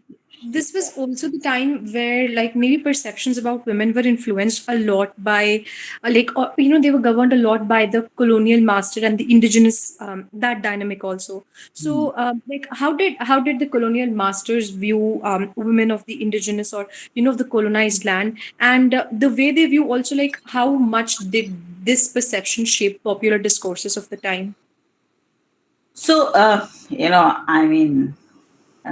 this was also the time where maybe perceptions about women were influenced a lot by they were governed a lot by the colonial master and the indigenous, that dynamic also. So how did the colonial masters view women of the indigenous, or of the colonized land, and the way they view also, how much did this perception shape popular discourses of the time? So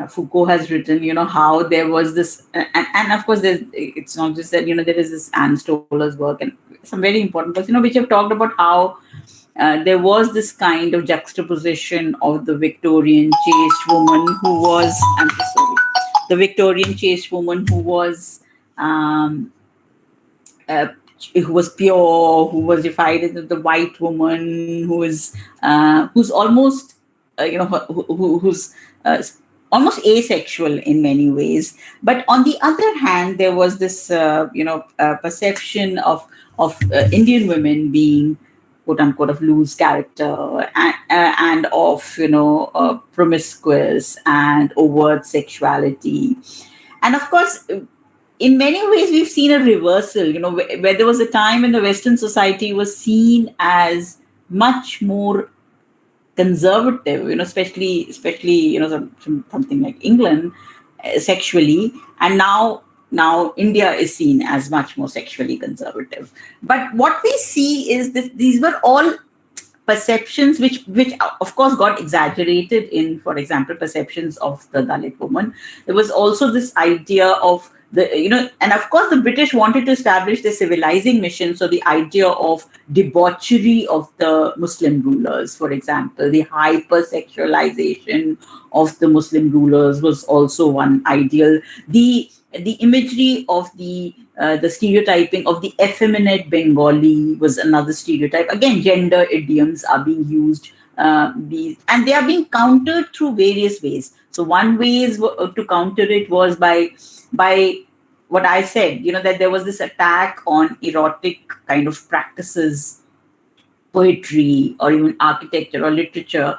Foucault has written, how there was this, and of course, it's not just that, there is this Anne Stoller's work and some very important books, which have talked about how there was this kind of juxtaposition of the Victorian chaste woman who was, I'm so sorry, the Victorian chaste woman who was pure, who was divided into the white woman who's almost, who's almost asexual in many ways. But on the other hand, there was this, perception of Indian women being, quote unquote, of loose character and of, promiscuous and overt sexuality. And of course, in many ways, we've seen a reversal, where there was a time when the Western society was seen as much more conservative, especially something like England, sexually. And now now India is seen as much more sexually conservative. But what we see is that these were all perceptions which of course got exaggerated in, for example, perceptions of the Dalit woman. There was also this idea of and of course the British wanted to establish the civilizing mission. So the idea of debauchery of the Muslim rulers, for example, the hypersexualization of the Muslim rulers was also one ideal. The imagery of the stereotyping of the effeminate Bengali was another stereotype. Again, gender idioms are being used, and they are being countered through various ways. So one way to counter it was by what I said, that there was this attack on erotic kind of practices, poetry, or even architecture or literature,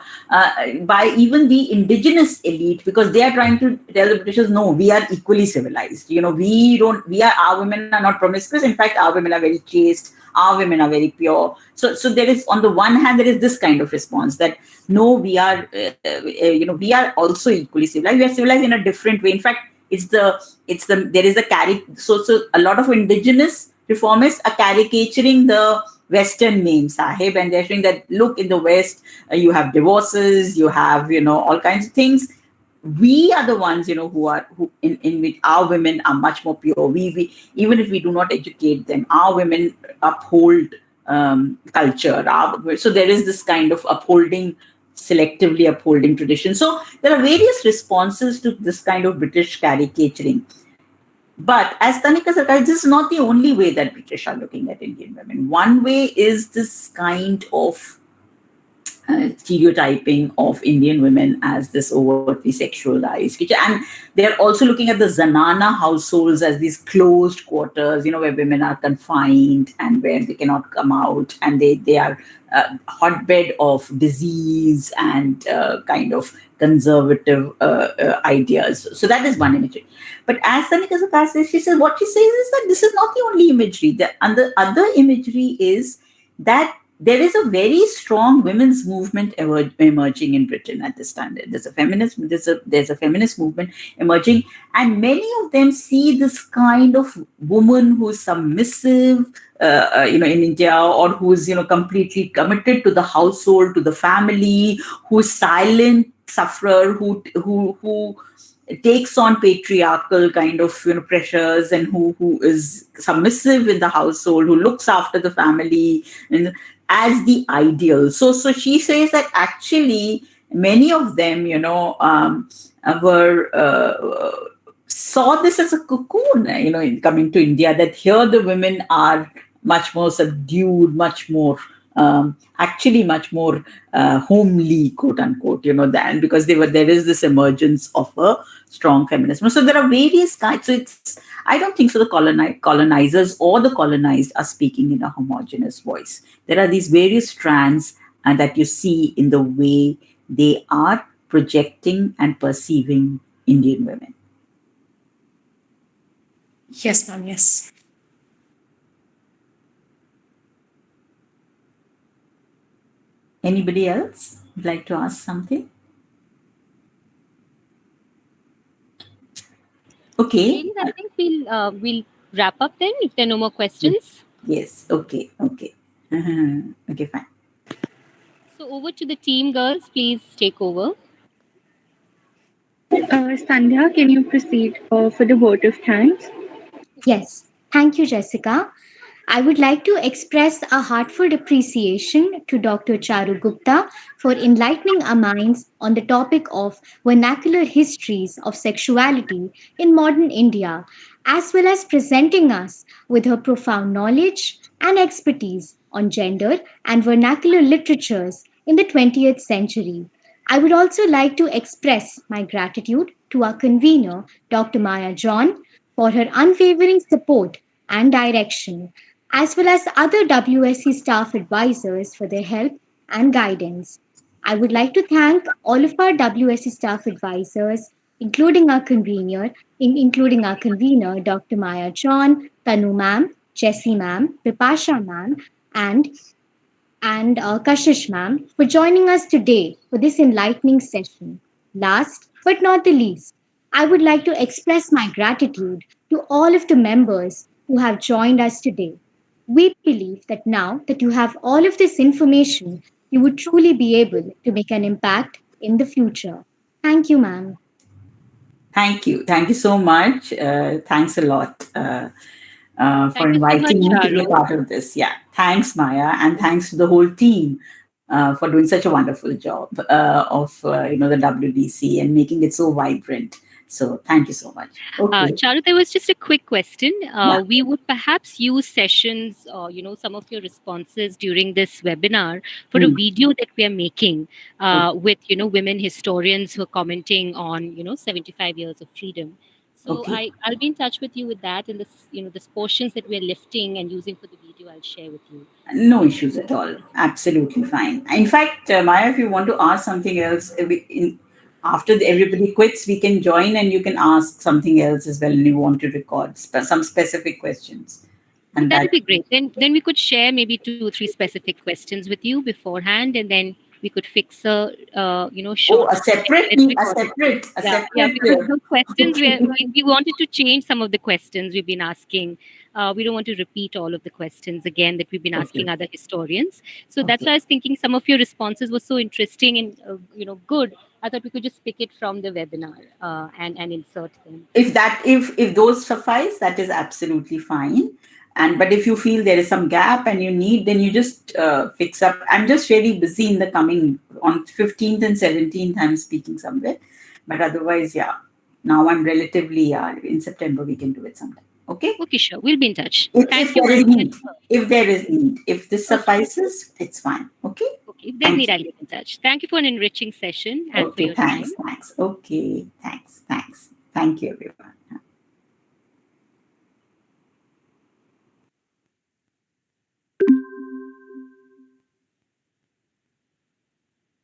by even the indigenous elite, because they are trying to tell the Britishers, no, we are equally civilized. Our women are not promiscuous. In fact, our women are very chaste. Our women are very pure. So there is, on the one hand, there is this kind of response that no, we are, we are also equally civilized. We are civilized in a different way. In fact, there is so a lot of indigenous reformists are caricaturing the Western name Sahib, and they're showing that, look, in the West, you have divorces, you have, all kinds of things. We are the ones, who in which our women are much more pure. We even if we do not educate them, our women uphold culture. So there is this kind of selectively upholding tradition. So there are various responses to this kind of British caricaturing. But as Tanika said, this is not the only way that British are looking at Indian women. One way is this kind of stereotyping of Indian women as this overtly sexualized. And they're also looking at the Zanana households as these closed quarters, where women are confined and where they cannot come out, and they are hotbed of disease and kind of conservative ideas. So that is one imagery. But as Tanika says, what she says is that this is not the only imagery. The other imagery is that there is a very strong women's movement emerging in Britain at this time. There's a feminist movement emerging, and many of them see this kind of woman who is submissive, in India, or who is completely committed to the household, to the family, who is silent sufferer, who takes on patriarchal kind of pressures, and who is submissive in the household, who looks after the family, and as the ideal. So she says that actually many of them, saw this as a cocoon, coming to India, that here the women are much more subdued, much more much more homely, quote unquote, than, because there is this emergence of a strong feminism. So there are various kinds. So I don't think so the colonizers or the colonized are speaking in a homogeneous voice. There are these various strands that you see in the way they are projecting and perceiving Indian women. Yes, ma'am. Yes. Anybody else would like to ask something? Okay. Ladies, I think we'll wrap up then if there are no more questions. Yes. Okay. Okay, fine. So over to the team, girls. Please take over. Sandhya, can you proceed for the vote of thanks? Yes. Thank you, Jessica. I would like to express a heartfelt appreciation to Dr. Charu Gupta for enlightening our minds on the topic of vernacular histories of sexuality in modern India, as well as presenting us with her profound knowledge and expertise on gender and vernacular literatures in the 20th century. I would also like to express my gratitude to our convener, Dr. Maya John, for her unwavering support and direction, as well as other WSC staff advisors for their help and guidance. I would like to thank all of our WSC staff advisors, including our convener, Dr. Maya John, Tanu ma'am, Jessie ma'am, Vipasha ma'am, and Kashish ma'am, for joining us today for this enlightening session. Last but not the least, I would like to express my gratitude to all of the members who have joined us today. We believe that now that you have all of this information, you would truly be able to make an impact in the future. Thank you, ma'am. Thank you. Thank you so much. Thanks a lot for Thank you so much, inviting me to be a Charu. part of this. Yeah. Thanks, Maya. And thanks to the whole team for doing such a wonderful job of, the WDC and making it so vibrant. So thank you so much. Okay. Charu, there was just a quick question. Yeah. We would perhaps use sessions, some of your responses during this webinar for a Hmm. video that we are making Okay. with, women historians who are commenting on, 75 years of freedom. So Okay. I'll be in touch with you with that, and this portions that we're lifting and using for the video, I'll share with you. No issues at all. Absolutely fine. In fact, Maya, if you want to ask something else, after everybody quits, we can join and you can ask something else as well. And you want to record some specific questions, and That would that. be great. Then we could share maybe 2 or 3 specific questions with you beforehand, and then we could fix a Oh, short recording. a Yeah, separate. because those questions Okay. we wanted to change some of the questions we've been asking. We don't want to repeat all of the questions again that we've been Okay. asking other historians. So that's Okay. why I was thinking some of your responses were so interesting and good. I thought we could just pick it from the webinar and insert them. If those suffice, that is absolutely fine. And but if you feel there is some gap and you need, then you just fix up. I'm just really busy in the coming on 15th and 17th. I'm speaking somewhere, but otherwise, yeah. Now I'm relatively in September we can do it sometime. Okay. Okay, sure. We'll be in touch. If Thank you there very is much. need, if there is need, if this Okay. suffices, it's fine. Okay. Okay. If there's Thank need, you. I'll get in touch. Thank you for an enriching session and for Okay. your time. Thanks. Okay. Thanks. Thank you, everyone.